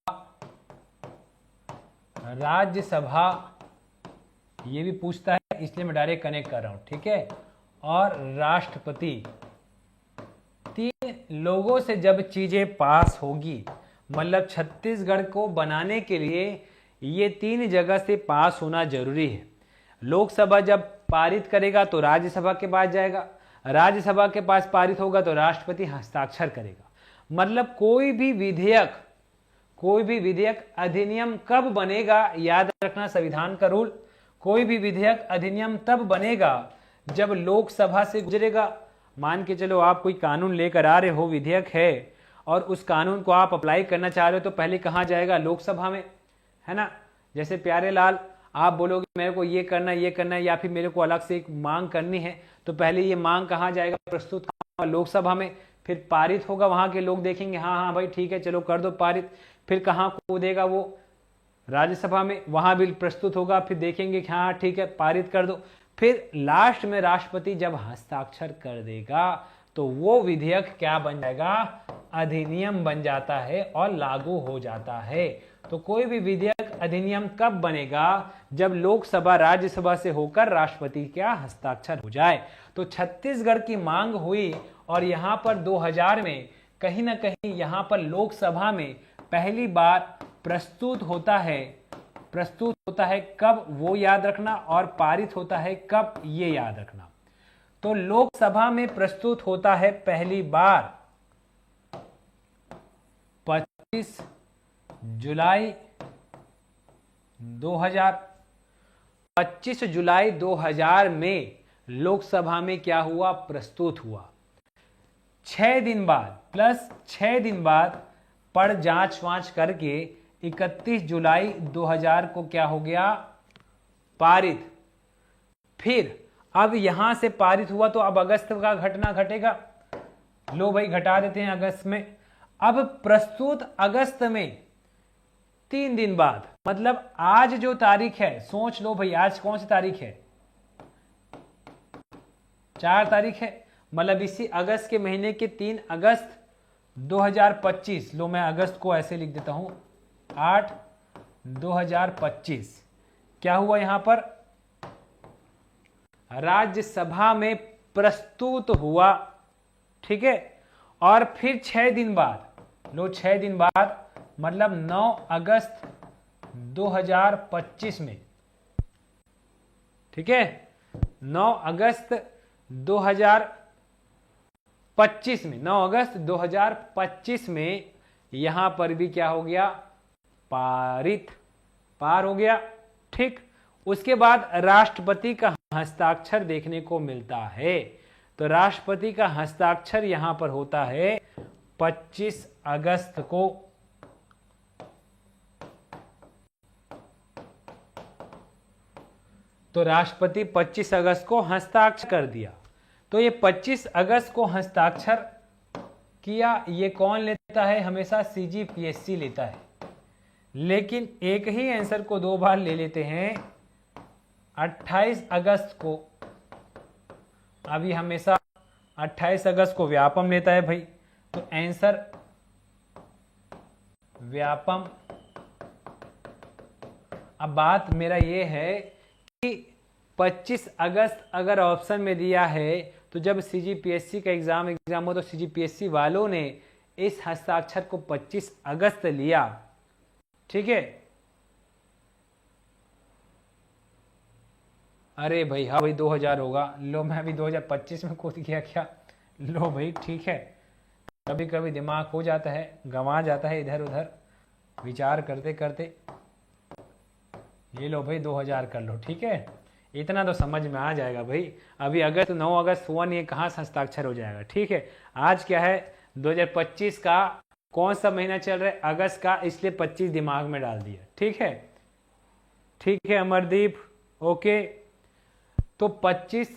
राज्यसभा, ये भी पूछता है इसलिए मैं डायरेक्ट कनेक्ट कर रहा हूं। ठीक है, और राष्ट्रपति, 3 लोगों से जब चीजें पास होगी, मतलब छत्तीसगढ़ को बनाने के लिए ये 3 जगह से पास होना जरूरी है। लोकसभा जब पारित करेगा तो राज्यसभा के पास जाएगा, राज्यसभा के पास पारित होगा तो राष्ट्रपति हस्ताक्षर करेगा। मतलब कोई भी विधेयक अधिनियम कब बनेगा, याद रखना संविधान का रूल, कोई भी विधेयक अधिनियम तब बनेगा जब लोकसभा से गुजरेगा। मान के चलो आप कोई कानून लेकर आ रहे हो, विधेयक है और उस कानून को आप अप्लाई करना चाह रहे हो, तो पहले कहां जाएगा, लोकसभा में, है ना। जैसे प्यारेलाल आप बोलोगे मेरे को ये करना है, या फिर मेरे को अलग से एक मांग करनी है, तो पहले ये मांग कहाँ जाएगा, प्रस्तुत लोकसभा में, फिर पारित होगा, वहां के लोग देखेंगे हाँ भाई ठीक है चलो कर दो पारित, फिर कहाँ कूदेगा वो, राज्यसभा में, वहां भी प्रस्तुत होगा, फिर देखेंगे हाँ ठीक है पारित कर दो, फिर लास्ट में राष्ट्रपति जब हस्ताक्षर कर देगा तो वो विधेयक क्या बन जाएगा, अधिनियम बन जाता है और लागू हो जाता है। तो कोई भी विधेयक अधिनियम कब बनेगा, जब लोकसभा राज्यसभा से होकर राष्ट्रपति का हस्ताक्षर हो जाए। तो छत्तीसगढ़ की मांग हुई और यहां पर 2000 में कहीं ना कहीं यहां पर लोकसभा में पहली बार प्रस्तुत होता है कब, वो याद रखना, और पारित होता है कब, ये याद रखना। तो लोकसभा में प्रस्तुत होता है पहली बार 25 जुलाई 2000, 25 जुलाई 2000 में लोकसभा में क्या हुआ, प्रस्तुत हुआ। 6 दिन बाद प्लस 6 दिन बाद पर जांच वांच करके 31 जुलाई 2000 को क्या हो गया, पारित। फिर अब यहां से पारित हुआ तो अब अगस्त का घटना घटेगा, लो भाई घटा देते हैं अगस्त में। अब प्रस्तुत अगस्त में 3 दिन बाद, मतलब आज जो तारीख है, सोच लो भाई आज कौन सी तारीख है, 4 तारीख है, मतलब इसी अगस्त के महीने के 3 अगस्त 2025, लो मैं अगस्त को ऐसे लिख देता हूं 8 2025, क्या हुआ यहां पर, राज्यसभा में प्रस्तुत हुआ, ठीक है। और फिर 6 दिन बाद, लो 6 दिन बाद मतलब 9 अगस्त 2025 में, ठीक है, 9 अगस्त 2025 में, 9 अगस्त 2025 में यहां पर भी क्या हो गया, पारित, पार हो गया, ठीक। उसके बाद राष्ट्रपति का हस्ताक्षर देखने को मिलता है, तो राष्ट्रपति का हस्ताक्षर यहां पर होता है 25 अगस्त को, तो राष्ट्रपति 25 अगस्त को हस्ताक्षर कर दिया। तो ये 25 अगस्त को हस्ताक्षर किया, ये कौन लेता है, हमेशा सीजीपीएससी लेता है, लेकिन एक ही आंसर को 2 बार ले लेते हैं। 28 अगस्त को, अभी हमेशा 28 अगस्त को व्यापम लेता है भाई, तो आंसर व्यापम। अब बात मेरा ये है कि 25 अगस्त अगर ऑप्शन में दिया है, तो जब सीजीपीएससी का एग्जाम हो तो सीजीपीएससी वालों ने इस हस्ताक्षर को 25 अगस्त लिया, ठीक है। अरे भाई हाँ भाई 2000 होगा, लो मैं अभी 2025 में कूद गया क्या, लो भाई ठीक है, कभी कभी दिमाग हो जाता है, गंवा जाता है इधर उधर विचार करते करते। ये लो भाई 2000 कर लो, ठीक है, इतना तो समझ में आ जाएगा भाई। अभी अगस्त 9 अगस्त हुआ नहीं है, कहाँ से हस्ताक्षर हो जाएगा, ठीक है। आज क्या है 2025 का कौन सा महीना चल रहा है, अगस्त का, इसलिए 25 दिमाग में डाल दिया, ठीक है, ठीक है अमरदीप, ओके। तो 25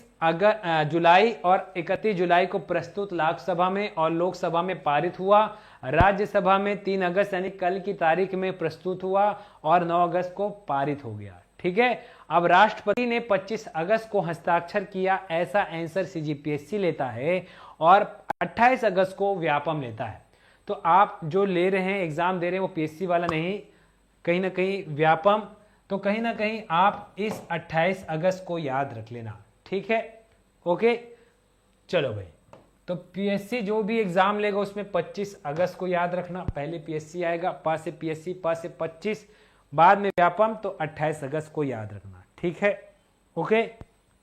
जुलाई और 31 जुलाई को प्रस्तुत लोकसभा में और लोकसभा में पारित हुआ, राज्यसभा में 3 अगस्त यानी कल की तारीख में प्रस्तुत हुआ और 9 अगस्त को पारित हो गया, ठीक है। अब राष्ट्रपति ने 25 अगस्त को हस्ताक्षर किया, ऐसा आंसर सीजीपीएससी लेता है, और 28 अगस्त को व्यापम लेता है। तो आप जो ले रहे हैं, एग्जाम दे रहे हैं, वो पीएससी वाला नहीं, कहीं ना कहीं व्यापम, तो कहीं ना कहीं आप इस 28 अगस्त को याद रख लेना, ठीक है, ओके। चलो भाई, तो पीएससी जो भी एग्जाम लेगा उसमें 25 अगस्त को याद रखना, पहले पीएससी आएगा, प से पीएससी, प से 25, बाद में व्यापम, तो 28 अगस्त को याद रखना, ठीक है, ओके।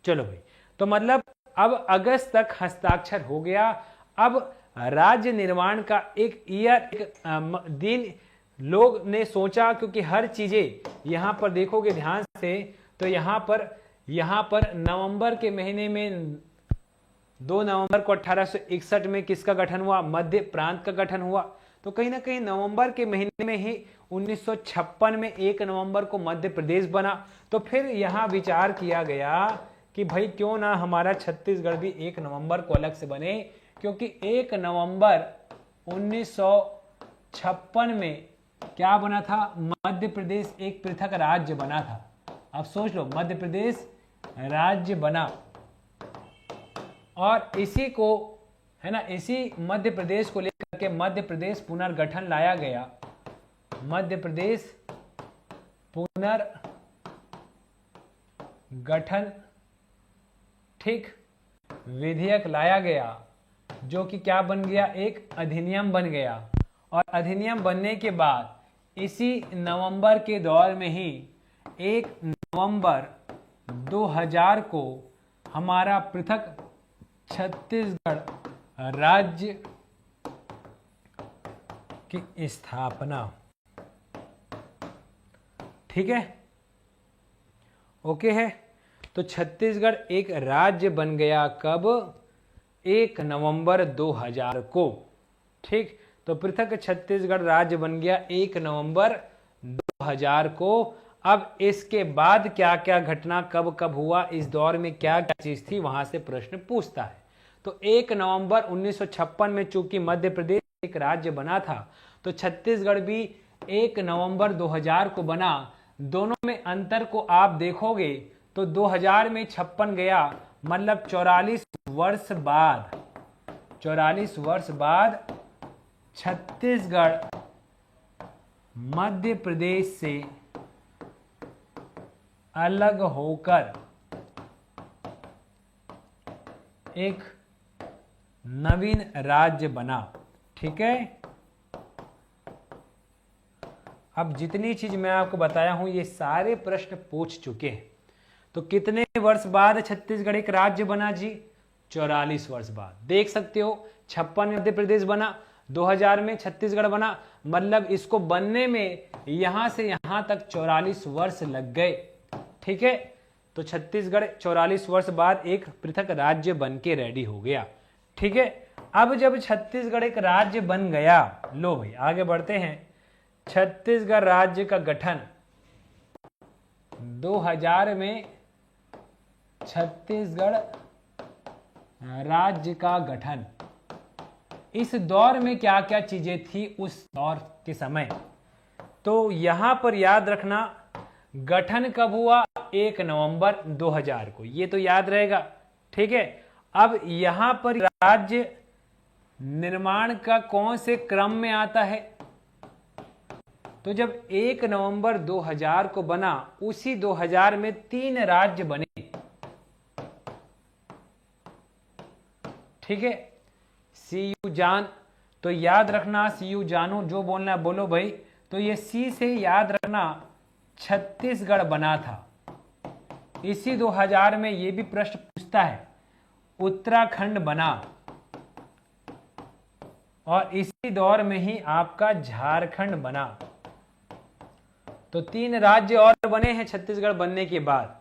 चलो भाई, तो मतलब अब अगस्त तक हस्ताक्षर हो गया। अब राज्य निर्माण का एक दिन लोग ने सोचा, क्योंककि हर चीजें यहां पर देखोगे ध्यान से, तो यहां पर नवंबर के महीने में 2 नवंबर को 1861 में किसका गठन हुआ, मध्य प्रांत का गठन हुआ। तो कहीं ना कहीं नवंबर के महीने में ही 1956 में 1 नवंबर को मध्य प्रदेश बना। तो फिर यहां विचार किया गया कि भाई क्यों ना हमारा छत्तीसगढ़ भी 1 नवंबर को अलग से बने, क्योंकि 1 नवंबर 1956 में क्या बना था, मध्य प्रदेश एक पृथक राज्य बना था। अब सोच लो, मध्य प्रदेश राज्य बना, और इसी को है ना, इसी मध्य प्रदेश को लेकर के मध्य प्रदेश पुनर्गठन लाया गया, मध्य प्रदेश पुनर्गठन, ठीक, विधेयक लाया गया, जो कि क्या बन गया, एक अधिनियम बन गया। और अधिनियम बनने के बाद इसी नवंबर के दौर में ही 1 नवंबर 2000 को हमारा पृथक छत्तीसगढ़ राज्य की स्थापना, ठीक है। ओके है। तो छत्तीसगढ़ एक राज्य बन गया कब? 1 नवंबर 2000 को। ठीक, तो पृथक छत्तीसगढ़ राज्य बन गया 1 नवंबर 2000 को। अब इसके बाद क्या क्या घटना कब कब हुआ, इस दौर में क्या क्या चीज थी, वहां से प्रश्न पूछता है। तो 1 नवंबर 1956 में चूंकि मध्य प्रदेश एक राज्य बना था, तो छत्तीसगढ़ भी 1 नवंबर 2000 को बना। दोनों में अंतर को आप देखोगे तो 2000 में 56 गया, मतलब 44 वर्ष बाद, 44 वर्ष बाद छत्तीसगढ़ मध्य प्रदेश से अलग होकर एक नवीन राज्य बना। ठीक है, अब जितनी चीज मैं आपको बताया हूं ये सारे प्रश्न पूछ चुके हैं। तो कितने वर्ष बाद छत्तीसगढ़ एक राज्य बना जी? 44 वर्ष बाद। देख सकते हो 56 में मध्य प्रदेश बना, 2000 में छत्तीसगढ़ बना, मतलब इसको बनने में यहां से यहां तक 44 वर्ष लग गए। ठीक है, तो छत्तीसगढ़ 44 वर्ष बाद एक पृथक राज्य बन के रेडी हो गया। ठीक है, अब जब छत्तीसगढ़ एक राज्य बन गया, लो भाई आगे बढ़ते हैं। छत्तीसगढ़ राज्य का गठन 2000 में छत्तीसगढ़ राज्य का गठन, इस दौर में क्या क्या चीजें थी उस दौर के समय, तो यहां पर याद रखना गठन कब हुआ? 1 नवंबर 2000 को, ये तो याद रहेगा। ठीक है, अब यहां पर राज्य निर्माण का कौन से क्रम में आता है? तो जब 1 नवंबर 2000 को बना, उसी 2000 में 3 राज्य बने। ठीक है, सी यू जान, तो याद रखना सी यू जानू, जो बोलना है बोलो भाई। तो ये सी से याद रखना छत्तीसगढ़ बना था। इसी 2000 में ये भी प्रश्न पूछता है उत्तराखंड बना, और इसी दौर में ही आपका झारखंड बना। तो 3 राज्य और बने हैं छत्तीसगढ़ बनने के बाद,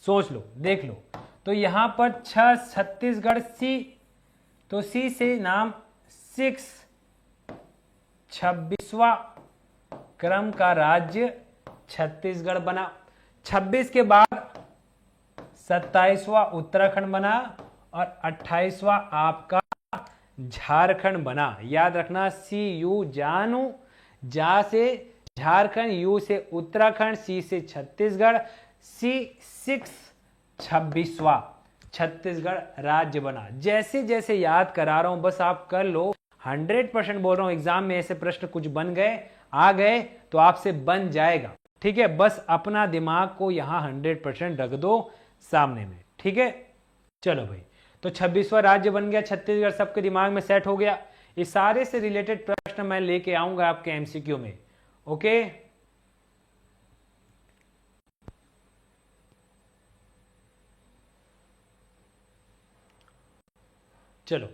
सोच लो, देख लो। तो यहां पर 6 छत्तीसगढ़ सी, तो सी से नाम 6 26वां क्रम का राज्य छत्तीसगढ़ बना। 26 के बाद 27वां उत्तराखंड बना और 28वां आपका झारखंड बना। याद रखना सी यू जानू, जा से झारखंड, यू से उत्तराखंड, सी से छत्तीसगढ़, सी 6 26वां छत्तीसगढ़ राज्य बना। जैसे जैसे याद करा रहा हूं बस आप कर लो, 100% बोल रहा हूं। एग्जाम में ऐसे प्रश्न कुछ बन गए, आ गए तो आपसे बन जाएगा। ठीक है, बस अपना दिमाग को यहां 100% रख दो सामने में। ठीक है, चलो भाई, तो 26वां राज्य बन गया छत्तीसगढ़, सबके दिमाग में सेट हो गया। इस सारे से रिलेटेड प्रश्न मैं लेके आऊंगा आपके एमसीक्यू में। ओके, चलो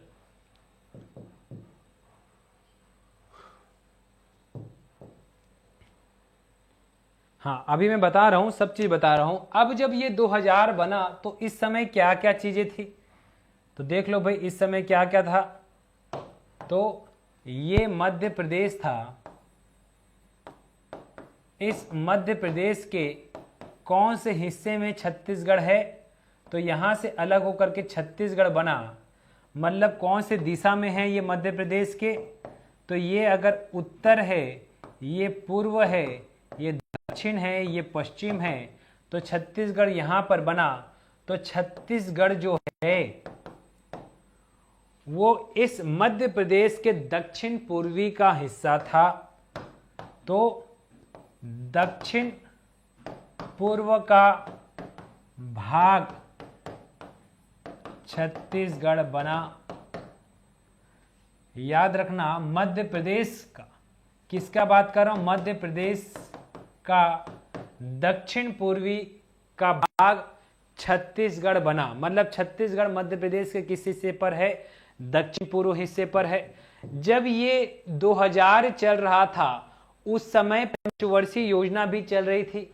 हाँ, अभी मैं बता रहा हूं, सब चीज बता रहा हूं। अब जब ये 2000 बना तो इस समय क्या क्या चीजें थी, तो देख लो भाई इस समय क्या क्या था। तो ये मध्य प्रदेश था, इस मध्य प्रदेश के कौन से हिस्से में छत्तीसगढ़ है? तो यहां से अलग होकर के छत्तीसगढ़ बना, मतलब कौन से दिशा में है ये मध्य प्रदेश के? तो ये अगर उत्तर है, ये पूर्व है, ये दक्षिण है, ये पश्चिम है, तो छत्तीसगढ़ यहां पर बना। तो छत्तीसगढ़ जो है वो इस मध्य प्रदेश के दक्षिण पूर्वी का हिस्सा था। तो दक्षिण पूर्व का भाग छत्तीसगढ़ बना। याद रखना मध्य प्रदेश का, किसका बात कर रहा हूं? मध्य प्रदेश का दक्षिण पूर्वी का भाग छत्तीसगढ़ बना, मतलब छत्तीसगढ़ मध्य प्रदेश के किस हिस्से पर है? दक्षिण पूर्व हिस्से पर है। जब ये 2000 चल रहा था उस समय पंचवर्षीय योजना भी चल रही थी।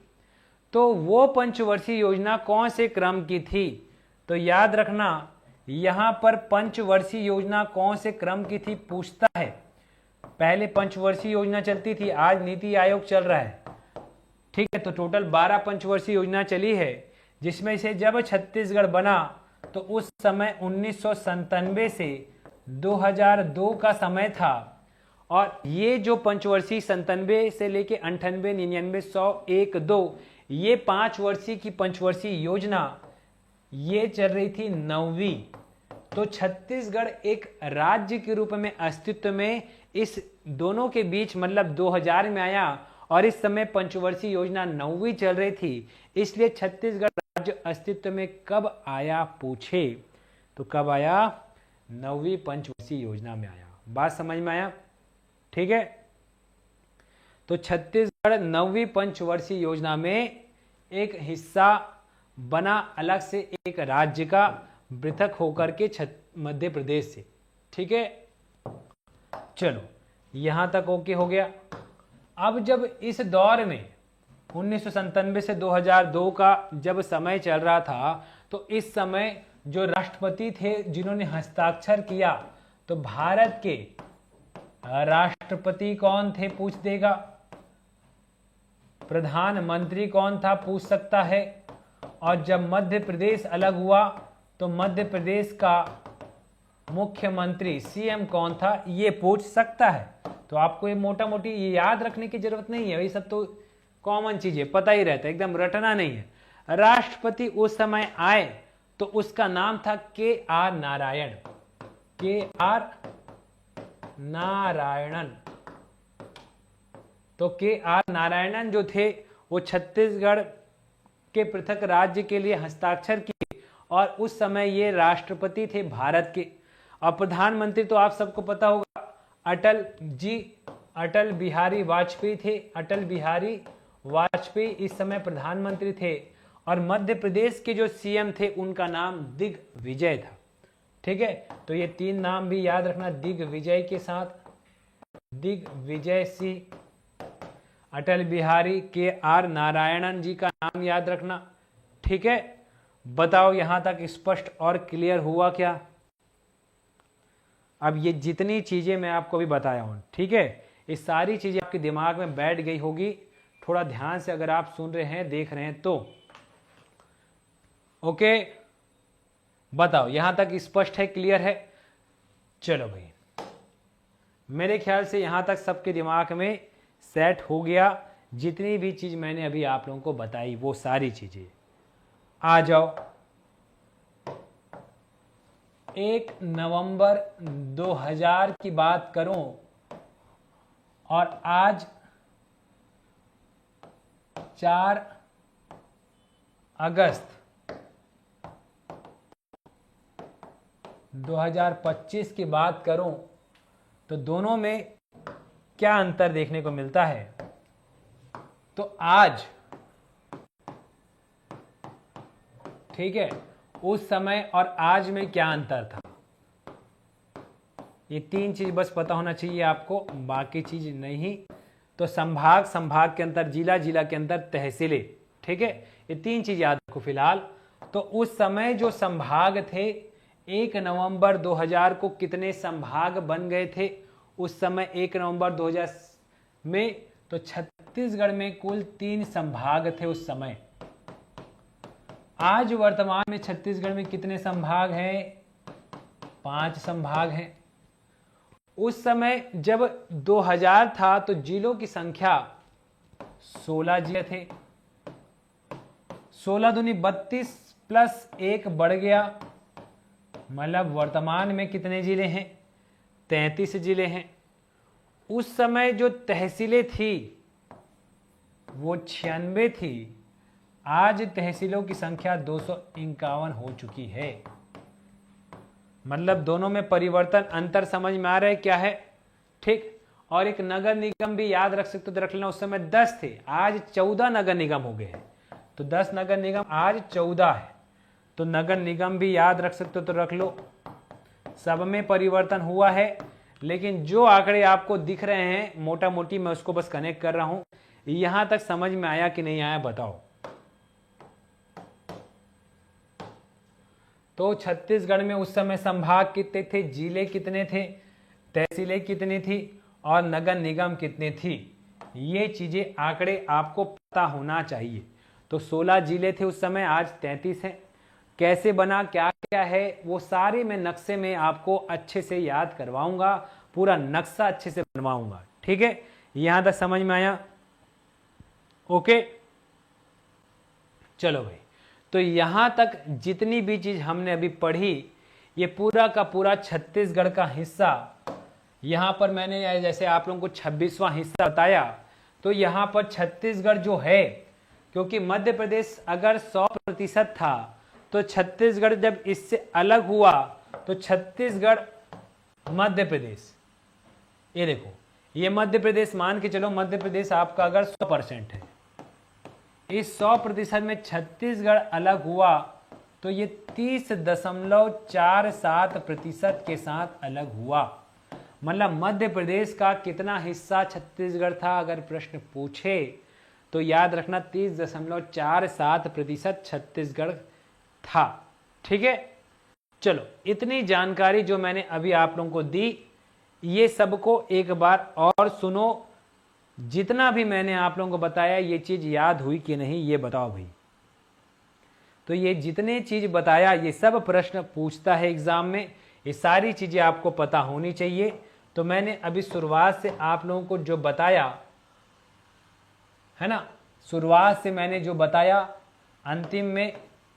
तो वो पंचवर्षीय योजना कौन से क्रम की थी? तो याद रखना यहां पर पंचवर्षीय योजना कौन से क्रम की थी पूछता है। पहले पंचवर्षीय योजना चलती थी, आज नीति आयोग चल रहा है, ठीक है। तो टोटल 12 पंचवर्षीय योजना चली है, जिसमें से जब छत्तीसगढ़ बना तो उस समय 1997 से 2002 का समय था। और ये जो पंचवर्षीय 97 से लेके 98, 99, 100, 1, 2, ये 5 वर्षीय की पंचवर्षीय योजना ये चल रही थी 9वीं। तो छत्तीसगढ़ एक राज्य के रूप में अस्तित्व में इस दोनों के बीच मतलब 2000 में आया, और इस समय पंचवर्षीय योजना 9वीं चल रही थी। इसलिए छत्तीसगढ़ राज्य अस्तित्व में कब आया पूछे तो कब आया? 9वीं पंचवर्षीय योजना में आया। बात समझ में आया? ठीक है। तो छत्तीसगढ़ 9वीं पंचवर्षीय योजना में एक हिस्सा बना, अलग से एक राज्य का, पृथक होकर के मध्य प्रदेश से। ठीक है, चलो यहां तक ओके हो गया। अब जब इस दौर में 1997 से 2002 का जब समय चल रहा था, तो इस समय जो राष्ट्रपति थे जिन्होंने हस्ताक्षर किया, तो भारत के राष्ट्रपति कौन थे पूछ देगा। प्रधानमंत्री कौन था पूछ सकता है। और जब मध्य प्रदेश अलग हुआ तो मध्य प्रदेश का मुख्यमंत्री सीएम कौन था ये पूछ सकता है। तो आपको ये मोटा मोटी ये याद रखने की जरूरत नहीं है, ये सब तो कॉमन चीजें पता ही रहता है, एकदम रटना नहीं है। राष्ट्रपति उस समय आए तो उसका नाम था के.आर. नारायण। के.आर. नारायणन। तो के.आर. नारायणन जो थे वो छत्तीसगढ़ के पृथक राज्य के लिए हस्ताक्षर किए, और उस समय ये राष्ट्रपति थे भारत के। और प्रधानमंत्री तो आप सबको पता होगा अटल बिहारी वाजपेयी थे। अटल बिहारी वाजपेयी इस समय प्रधानमंत्री थे। और मध्य प्रदेश के जो सीएम थे उनका नाम दिग्विजय था। ठीक है, तो ये 3 नाम भी याद रखना दिग्विजय के साथ। दिग्विजय सिंह, अटल बिहारी, के.आर. नारायणन जी का नाम याद रखना। ठीक है, बताओ यहां तक स्पष्ट और क्लियर हुआ क्या? अब ये जितनी चीजें मैं आपको भी बताया हूं, ठीक है, ये सारी चीजें आपके दिमाग में बैठ गई होगी। थोड़ा ध्यान से अगर आप सुन रहे हैं, देख रहे हैं तो ओके। बताओ यहां तक स्पष्ट है, क्लियर है? चलो भाई, मेरे ख्याल से यहां तक सबके दिमाग में सेट हो गया। जितनी भी चीज मैंने अभी आप लोगों को बताई वो सारी चीजें। आ जाओ, 1 नवंबर 2000 की बात करूं और आज 4 अगस्त 2025 की बात करूं तो दोनों में क्या अंतर देखने को मिलता है? तो आज, ठीक है, उस समय और आज में क्या अंतर था? ये 3 चीज बस पता होना चाहिए आपको, बाकी चीज नहीं। तो संभाग, संभाग के अंदर जिला, जिला के अंदर तहसीलें। ठीक है, ये 3 चीज याद रखो फिलहाल। तो उस समय जो संभाग थे 1 नवंबर 2000 को कितने संभाग बन गए थे उस समय 1 नवंबर 2000 में? तो छत्तीसगढ़ में कुल 3 संभाग थे उस समय। आज वर्तमान में छत्तीसगढ़ में कितने संभाग हैं? 5 संभाग हैं। उस समय जब 2000 था तो जिलों की संख्या 16 जिले थे। 16 दूनी 32 प्लस 1 बढ़ गया, मतलब वर्तमान में कितने जिले हैं? 33 जिले हैं। उस समय जो तहसीलें थी वो 96 थी। आज तहसीलों की संख्या 251 हो चुकी है। मतलब दोनों में परिवर्तन, अंतर समझ में आ रहा है क्या है? ठीक। और एक नगर निगम भी याद रख सकते हो तो रख लेना, उस समय 10 थे, आज 14 नगर निगम हो गए हैं। तो 10 नगर निगम, आज 14 है। तो नगर निगम भी याद रख सकते हो तो रख लो। सब में परिवर्तन हुआ है, लेकिन जो आंकड़े आपको दिख रहे हैं मोटा मोटी मैं उसको बस कनेक्ट कर रहा हूं। यहां तक समझ में आया कि नहीं आया बताओ? तो छत्तीसगढ़ में उस समय संभाग कितने थे, जिले कितने थे, तहसीलें कितनी थी और नगर निगम कितने थी, ये चीजें आंकड़े आपको पता होना चाहिए। तो 16 जिले थे उस समय, आज 33 हैं। कैसे बना, क्या क्या है, वो सारे मैं नक्शे में आपको अच्छे से याद करवाऊंगा, पूरा नक्शा अच्छे से बनवाऊंगा। ठीक है, यहां तक समझ में आया? ओके, चलो भाई। तो यहां तक जितनी भी चीज हमने अभी पढ़ी, ये पूरा का पूरा छत्तीसगढ़ का हिस्सा, यहां पर मैंने जैसे आप लोगों को 26वां हिस्सा बताया, तो यहां पर छत्तीसगढ़ जो है, क्योंकि मध्य प्रदेश अगर 100% था, तो छत्तीसगढ़ जब इससे अलग हुआ तो छत्तीसगढ़ मध्य प्रदेश, ये देखो, ये मध्य प्रदेश मान के चलो, मध्य प्रदेश आपका अगर 100% है, इस 100% में छत्तीसगढ़ अलग हुआ तो ये 30.47% के साथ अलग हुआ। मतलब मध्य प्रदेश का कितना हिस्सा छत्तीसगढ़ था, अगर प्रश्न पूछे तो याद रखना 30.47% छत्तीसगढ़ था। ठीक है, चलो इतनी जानकारी जो मैंने अभी आप लोगों को दी, ये सबको एक बार और सुनो। जितना भी मैंने आप लोगों को बताया, ये चीज याद हुई कि नहीं, ये बताओ भाई। तो ये जितने चीज बताया, ये सब प्रश्न पूछता है एग्जाम में, ये सारी चीजें आपको पता होनी चाहिए। तो मैंने अभी शुरुआत से आप लोगों को जो बताया है ना, शुरुआत से मैंने जो बताया, अंतिम में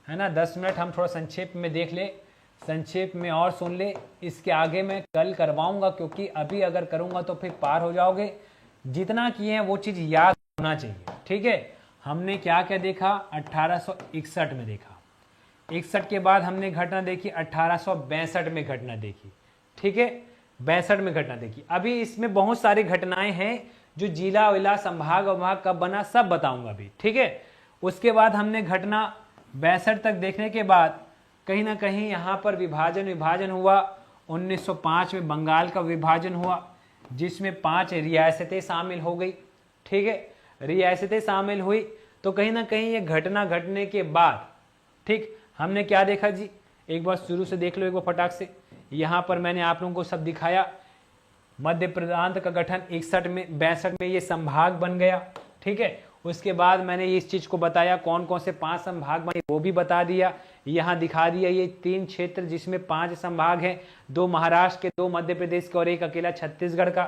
है ना 10 मिनट हम थोड़ा संक्षेप में देख ले, संक्षेप में और सुन ले। इसके आगे मैं कल करवाऊंगा, क्योंकि अभी अगर करूंगा तो फिर पार हो जाओगे। जितना किए हैं वो चीज याद होना चाहिए। ठीक है, हमने क्या क्या देखा, 1861 में देखा, 61 के बाद हमने घटना देखी 1862 में घटना देखी। ठीक है, 62 में घटना देखी। अभी इसमें बहुत सारी घटनाएं हैं, जो जिला विला संभाग विभाग कब बना सब बताऊंगा अभी। ठीक है, उसके बाद हमने घटना 62 तक देखने के बाद कहीं ना कहीं यहाँ पर विभाजन हुआ। 1905 में बंगाल का विभाजन हुआ, जिसमें 5 रियासतें शामिल हो गई। ठीक है, रियासतें शामिल हुई, तो कहीं ना कहीं ये घटना घटने के बाद, ठीक, हमने क्या देखा जी, एक बार शुरू से देख लो एक बार फटाक से। यहाँ पर मैंने आप लोगों को सब दिखाया। मध्य प्रांत का गठन 61 में, 62 में ये संभाग बन गया। ठीक है, उसके बाद मैंने इस चीज को बताया, कौन कौन से 5 संभाग बने वो भी बता दिया। यहाँ दिखा दिया ये 3 क्षेत्र जिसमें 5 संभाग हैं, 2 महाराष्ट्र के, 2 मध्य प्रदेश के और एक अकेला छत्तीसगढ़ का।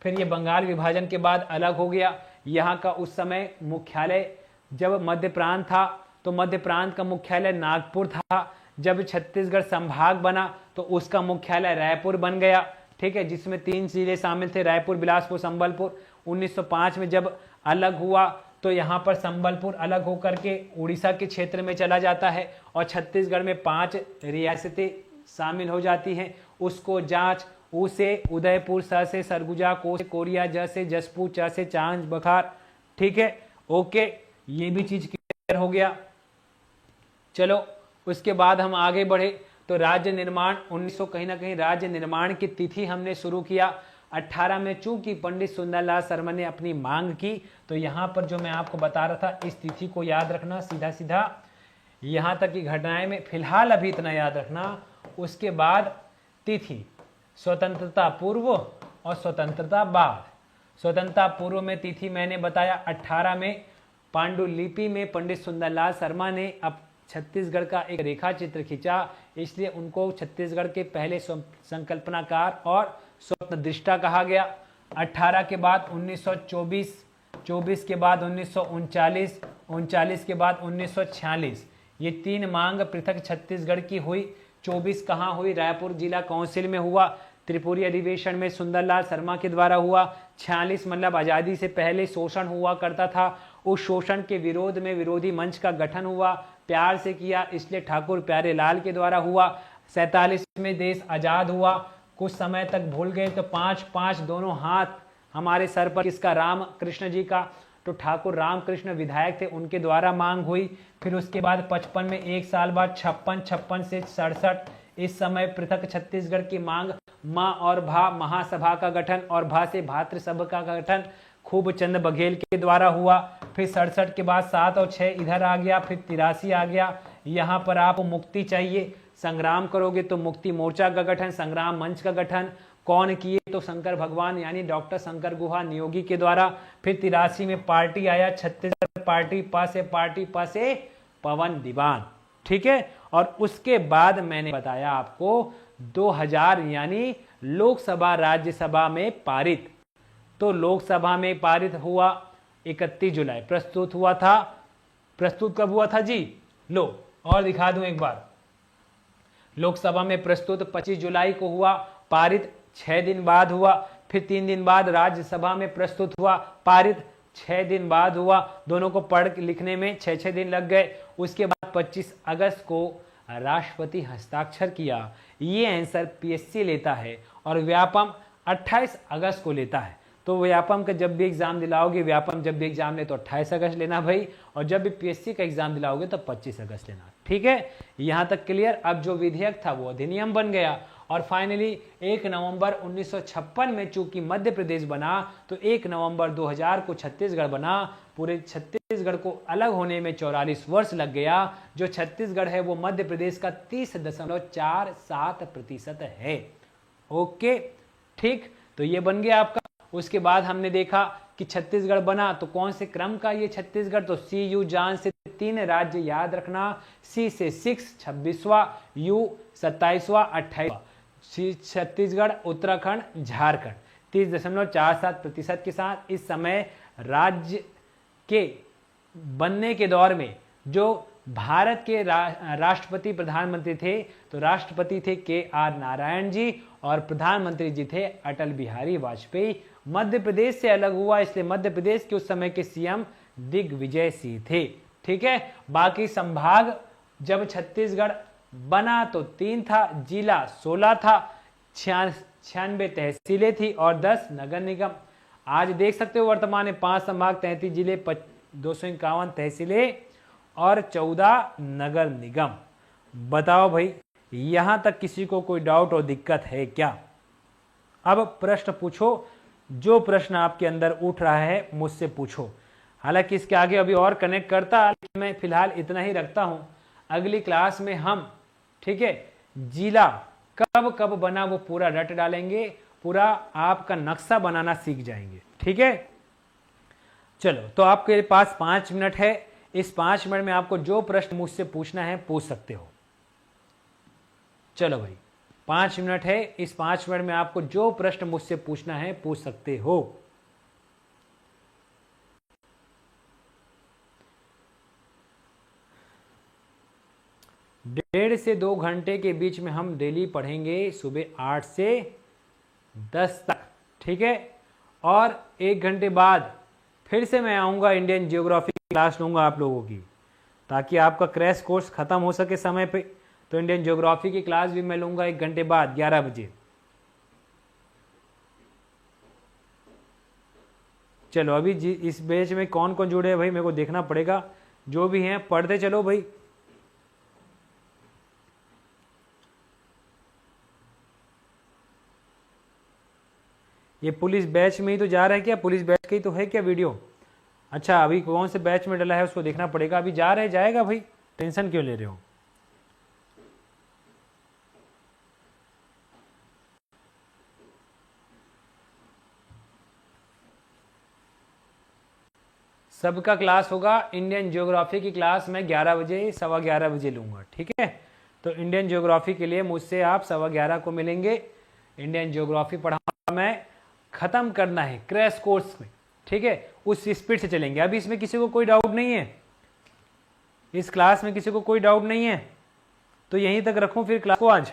फिर ये बंगाल विभाजन के बाद अलग हो गया। यहाँ का उस समय मुख्यालय, जब मध्य प्रांत था तो मध्य प्रांत का मुख्यालय नागपुर था। जब छत्तीसगढ़ संभाग बना तो उसका मुख्यालय रायपुर बन गया। ठीक है, जिसमें 3 जिले शामिल थे, रायपुर, बिलासपुर, संबलपुर। 1905 में जब अलग हुआ तो यहाँ पर संबलपुर अलग होकर के उड़ीसा के क्षेत्र में चला जाता है और छत्तीसगढ़ में 5 रियासतें शामिल हो जाती हैं। उसको जांच, उ से उदयपुर, स से सरगुजा, को से कोरिया, ज से जसपुर, च से चांच बखार। ठीक है, ओके, ये भी चीज क्लियर हो गया। चलो उसके बाद हम आगे बढ़े तो राज्य निर्माण 1900, कहीं ना कहीं राज्य निर्माण की तिथि हमने शुरू किया 18 में। चूंकि पंडित सुंदरलाल शर्मा ने अपनी मांग की, तो यहाँ पर जो मैं आपको बता रहा था, इस तिथि को याद रखना, सीधा सीधा यहाँ तक की घटनाएं में फिलहाल अभी इतना याद रखना। उसके बाद तिथि, स्वतंत्रता पूर्व और स्वतंत्रता बाद। स्वतंत्रता पूर्व में तिथि मैंने बताया 18 में, पांडुलिपि में पंडित सुंदरलाल शर्मा ने अब छत्तीसगढ़ का एक रेखा चित्र खींचा, इसलिए उनको छत्तीसगढ़ के पहले संकल्पनाकार और स्वप्न दृष्टा कहा गया। 18 के बाद 1924, 24 के बाद 1939, 39 के बाद 1946, ये 3 मांग पृथक छत्तीसगढ़ की हुई। 24 कहाँ हुई, रायपुर जिला काउंसिल में हुआ। त्रिपुरी अधिवेशन में सुंदरलाल शर्मा के द्वारा हुआ। 46 मतलब आज़ादी से पहले शोषण हुआ करता था, उस शोषण के विरोध में विरोधी मंच का गठन हुआ, प्यार से किया इसलिए ठाकुर प्यारे लाल के द्वारा हुआ। 47 में देश आज़ाद हुआ, कुछ समय तक भूल गए तो 5-5 दोनों हाथ हमारे सर पर, किसका, राम कृष्ण जी का, तो ठाकुर रामकृष्ण विधायक थे, उनके द्वारा मांग हुई। फिर उसके बाद 55 में, एक साल बाद 56 से 67, इस समय पृथक छत्तीसगढ़ की मांग, माँ और भा महासभा का गठन और भा से भातृसभा का गठन खूब चंद बघेल के द्वारा हुआ। फिर 67 के बाद 7 और 6 इधर आ गया, फिर 83 आ गया। यहाँ पर आपको मुक्ति चाहिए संग्राम करोगे तो मुक्ति मोर्चा का गठन, संग्राम मंच का गठन कौन किए, तो शंकर भगवान यानी डॉक्टर शंकर गुहा नियोगी के द्वारा। फिर 83 में पार्टी आया, छत्तीसगढ़ पार्टी, पास से पवन दीवान, ठीक है। और उसके बाद मैंने बताया आपको 2000 यानी लोकसभा राज्यसभा में पारित। तो लोकसभा में पारित हुआ 31 जुलाई, प्रस्तुत हुआ था, प्रस्तुत कब हुआ था जी, लो और दिखा दूं एक बार, लोकसभा में प्रस्तुत 25 जुलाई को हुआ, पारित 6 दिन बाद हुआ, फिर 3 दिन बाद राज्यसभा में प्रस्तुत हुआ, पारित 6 दिन बाद हुआ, दोनों को पढ़ लिखने में 6 दिन लग गए। उसके बाद 25 अगस्त को राष्ट्रपति हस्ताक्षर किया। ये आंसर पीएससी लेता है और व्यापम 28 अगस्त को लेता है। तो व्यापम का जब भी एग्जाम दिलाओगे, व्यापम जब भी एग्जाम ले तो 28 अगस्त लेना भाई, और जब भी पीएससी का एग्जाम दिलाओगे तो 25 अगस्त लेना, ठीक है। यहां तक क्लियर। अब जो विधेयक था वो अधिनियम बन गया और फाइनली 1 नवंबर 1956 में चूंकि मध्य प्रदेश बना तो 1 नवंबर 2000 को छत्तीसगढ़ बना। पूरे छत्तीसगढ़ को अलग होने में 44 वर्ष लग गया। जो छत्तीसगढ़ है वो मध्य प्रदेश का 30.47% है। ओके, ठीक, तो ये बन गया आपका। उसके बाद हमने देखा कि छत्तीसगढ़ बना तो कौन से क्रम का ये छत्तीसगढ़, तो सी यू जान से 3 राज्य याद रखना, सी से 6 26वां, यू 27वां 28वां, छत्तीसगढ़, उत्तराखंड, झारखंड 30.47% के साथ इस समय राज्य के बनने के दौर में जो भारत के राष्ट्रपति प्रधानमंत्री थे, तो राष्ट्रपति थे KR नारायण जी और प्रधानमंत्री जी थे अटल बिहारी वाजपेयी। मध्य प्रदेश से अलग हुआ इसलिए मध्य प्रदेश के उस समय के सीएम दिग्विजय सिंह थे, ठीक है। बाकी संभाग जब छत्तीसगढ़ बना तो 3 था, जिला 16 था, 96 तहसीलें थी और 10 नगर निगम। आज देख सकते हो वर्तमान में 5 संभाग, 33 जिले, 251 तहसीलें और 14 नगर निगम। बताओ भाई, यहां तक किसी को कोई डाउट और दिक्कत है क्या? अब प्रश्न पूछो, जो प्रश्न आपके अंदर उठ रहा है मुझसे पूछो। हालांकि इसके आगे अभी और कनेक्ट करता, लेकिन मैं फिलहाल इतना ही रखता हूं। अगली क्लास में हम, ठीक है, जिला कब कब बना वो पूरा रट डालेंगे, पूरा आपका नक्शा बनाना सीख जाएंगे, ठीक है। चलो, तो आपके पास 5 मिनट है। इस 5 मिनट में आपको जो प्रश्न मुझसे पूछना है पूछ सकते हो। चलो भाई, 5 मिनट है। इस 5 मिनट में आपको जो प्रश्न मुझसे पूछना है पूछ सकते हो। डेढ़ से 2 घंटे के बीच में हम डेली पढ़ेंगे सुबह 8 से 10 तक, ठीक है। और 1 घंटे बाद फिर से मैं आऊंगा, इंडियन ज्योग्राफी क्लास लूंगा आप लोगों की, ताकि आपका क्रैश कोर्स खत्म हो सके समय पे। तो इंडियन ज्योग्राफी की क्लास भी मैं लूंगा 1 घंटे बाद 11 बजे। चलो, अभी इस बैच में कौन कौन जुड़े हैं भाई मेरे को देखना पड़ेगा। जो भी हैं पढ़ते चलो भाई। ये पुलिस बैच में ही तो जा रहा है क्या? पुलिस बैच का ही तो है क्या वीडियो? अच्छा, अभी कौन से बैच में डला है उसको देखना पड़ेगा। अभी जा रहे जाएगा भाई, टेंशन क्यों ले रहे हो? सबका क्लास होगा। इंडियन ज्योग्राफी की क्लास मैं 11 बजे 11:15 बजे लूंगा, ठीक है। तो इंडियन ज्योग्राफी के लिए मुझसे आप 11:15 को मिलेंगे। इंडियन ज्योग्राफी पढ़ाऊंगा मैं, खत्म करना है क्रैश कोर्स में, ठीक है। उस स्पीड से चलेंगे। अभी इसमें किसी को कोई डाउट नहीं है? इस क्लास में किसी को कोई डाउट नहीं है? तो यहीं तक रखूं फिर क्लास को आज।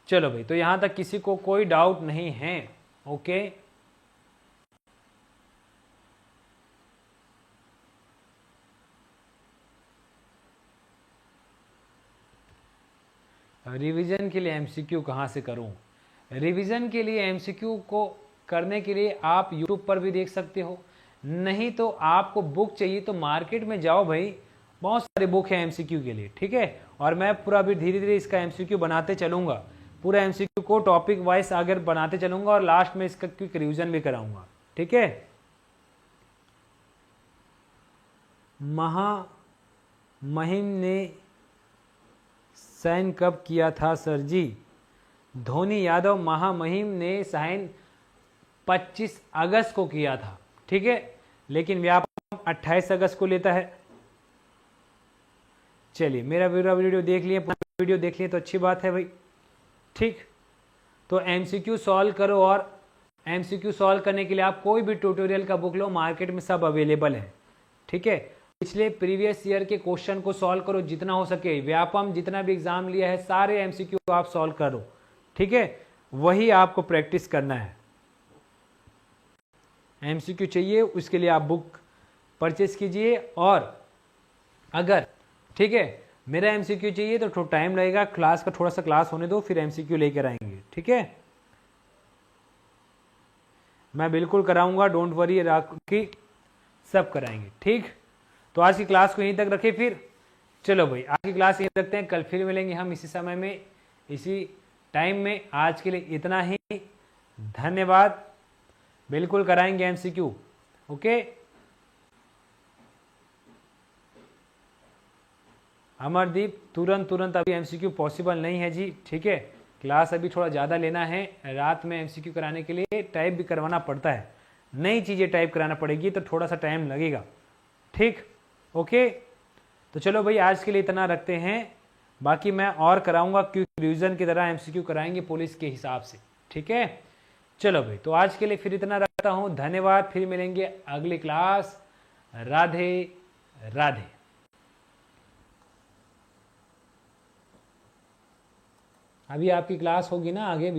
चलो भाई, तो यहां तक किसी को कोई डाउट नहीं है? ओके, रिवीजन के लिए एमसीक्यू कहाँ से करूं? रिवीजन के लिए एमसीक्यू को करने के लिए आप यूट्यूब पर भी देख सकते हो, नहीं तो आपको बुक चाहिए तो मार्केट में जाओ भाई, बहुत सारे बुक हैं एमसीक्यू के लिए, ठीक है। और मैं पूरा भी धीरे धीरे इसका एमसीक्यू बनाते चलूंगा, पूरा एमसीक्यू को टॉपिक वाइज आगे बनाते चलूंगा और लास्ट में इसका क्विक रिवीजन भी कराऊंगा, ठीक है। महामहिम ने साइन कब किया था सर जी? धोनी यादव महामहिम ने साइन 25 अगस्त को किया था, ठीक है, लेकिन व्यापम 28 अगस्त को लेता है। चलिए, मेरा पूरा वीडियो देख लिए, पूरा वीडियो देख लिए तो अच्छी बात है भाई, ठीक। तो एमसीक्यू सॉल्व करो, और एमसीक्यू सॉल्व करने के लिए आप कोई भी ट्यूटोरियल का बुक लो, मार्केट में सब अवेलेबल है, ठीक है। पिछले प्रीवियस ईयर के क्वेश्चन को सॉल्व करो जितना हो सके, व्यापम जितना भी एग्जाम लिया है सारे एमसीक्यू आप सॉल्व करो, ठीक है, वही आपको प्रैक्टिस करना है। एमसीक्यू चाहिए उसके लिए आप बुक परचेस कीजिए, और अगर ठीक है मेरा एमसीक्यू चाहिए तो थोड़ा टाइम लगेगा, क्लास का थोड़ा सा क्लास होने दो, फिर एमसीक्यू लेकर आएंगे, ठीक है। मैं बिल्कुल कराऊंगा, डोंट वरी, कि सब कराएंगे, ठीक। तो आज की क्लास को यहीं तक रखें फिर। चलो भाई, आज की क्लास यहीं रखते हैं, कल फिर मिलेंगे हम इसी समय में, इसी टाइम में। आज के लिए इतना ही, धन्यवाद। बिल्कुल कराएंगे एमसीक्यू, ओके। अमरदीप, तुरंत अभी एमसीक्यू पॉसिबल नहीं है जी, ठीक है, क्लास अभी थोड़ा ज़्यादा लेना है, रात में एमसीक्यू कराने के लिए टाइप भी करवाना पड़ता है, नई चीज़ें टाइप कराना पड़ेगी तो थोड़ा सा टाइम लगेगा, ठीक, ओके। तो चलो भाई, आज के लिए इतना रखते हैं, बाकी मैं और कराऊंगा, क्योंकि रिवीजन की तरह एमसीक्यू कराएंगे पुलिस के हिसाब से, ठीक है। चलो भाई, तो आज के लिए फिर इतना रखता हूँ, धन्यवाद, फिर मिलेंगे अगली क्लास। राधे राधे। अभी आपकी क्लास होगी ना आगे भी।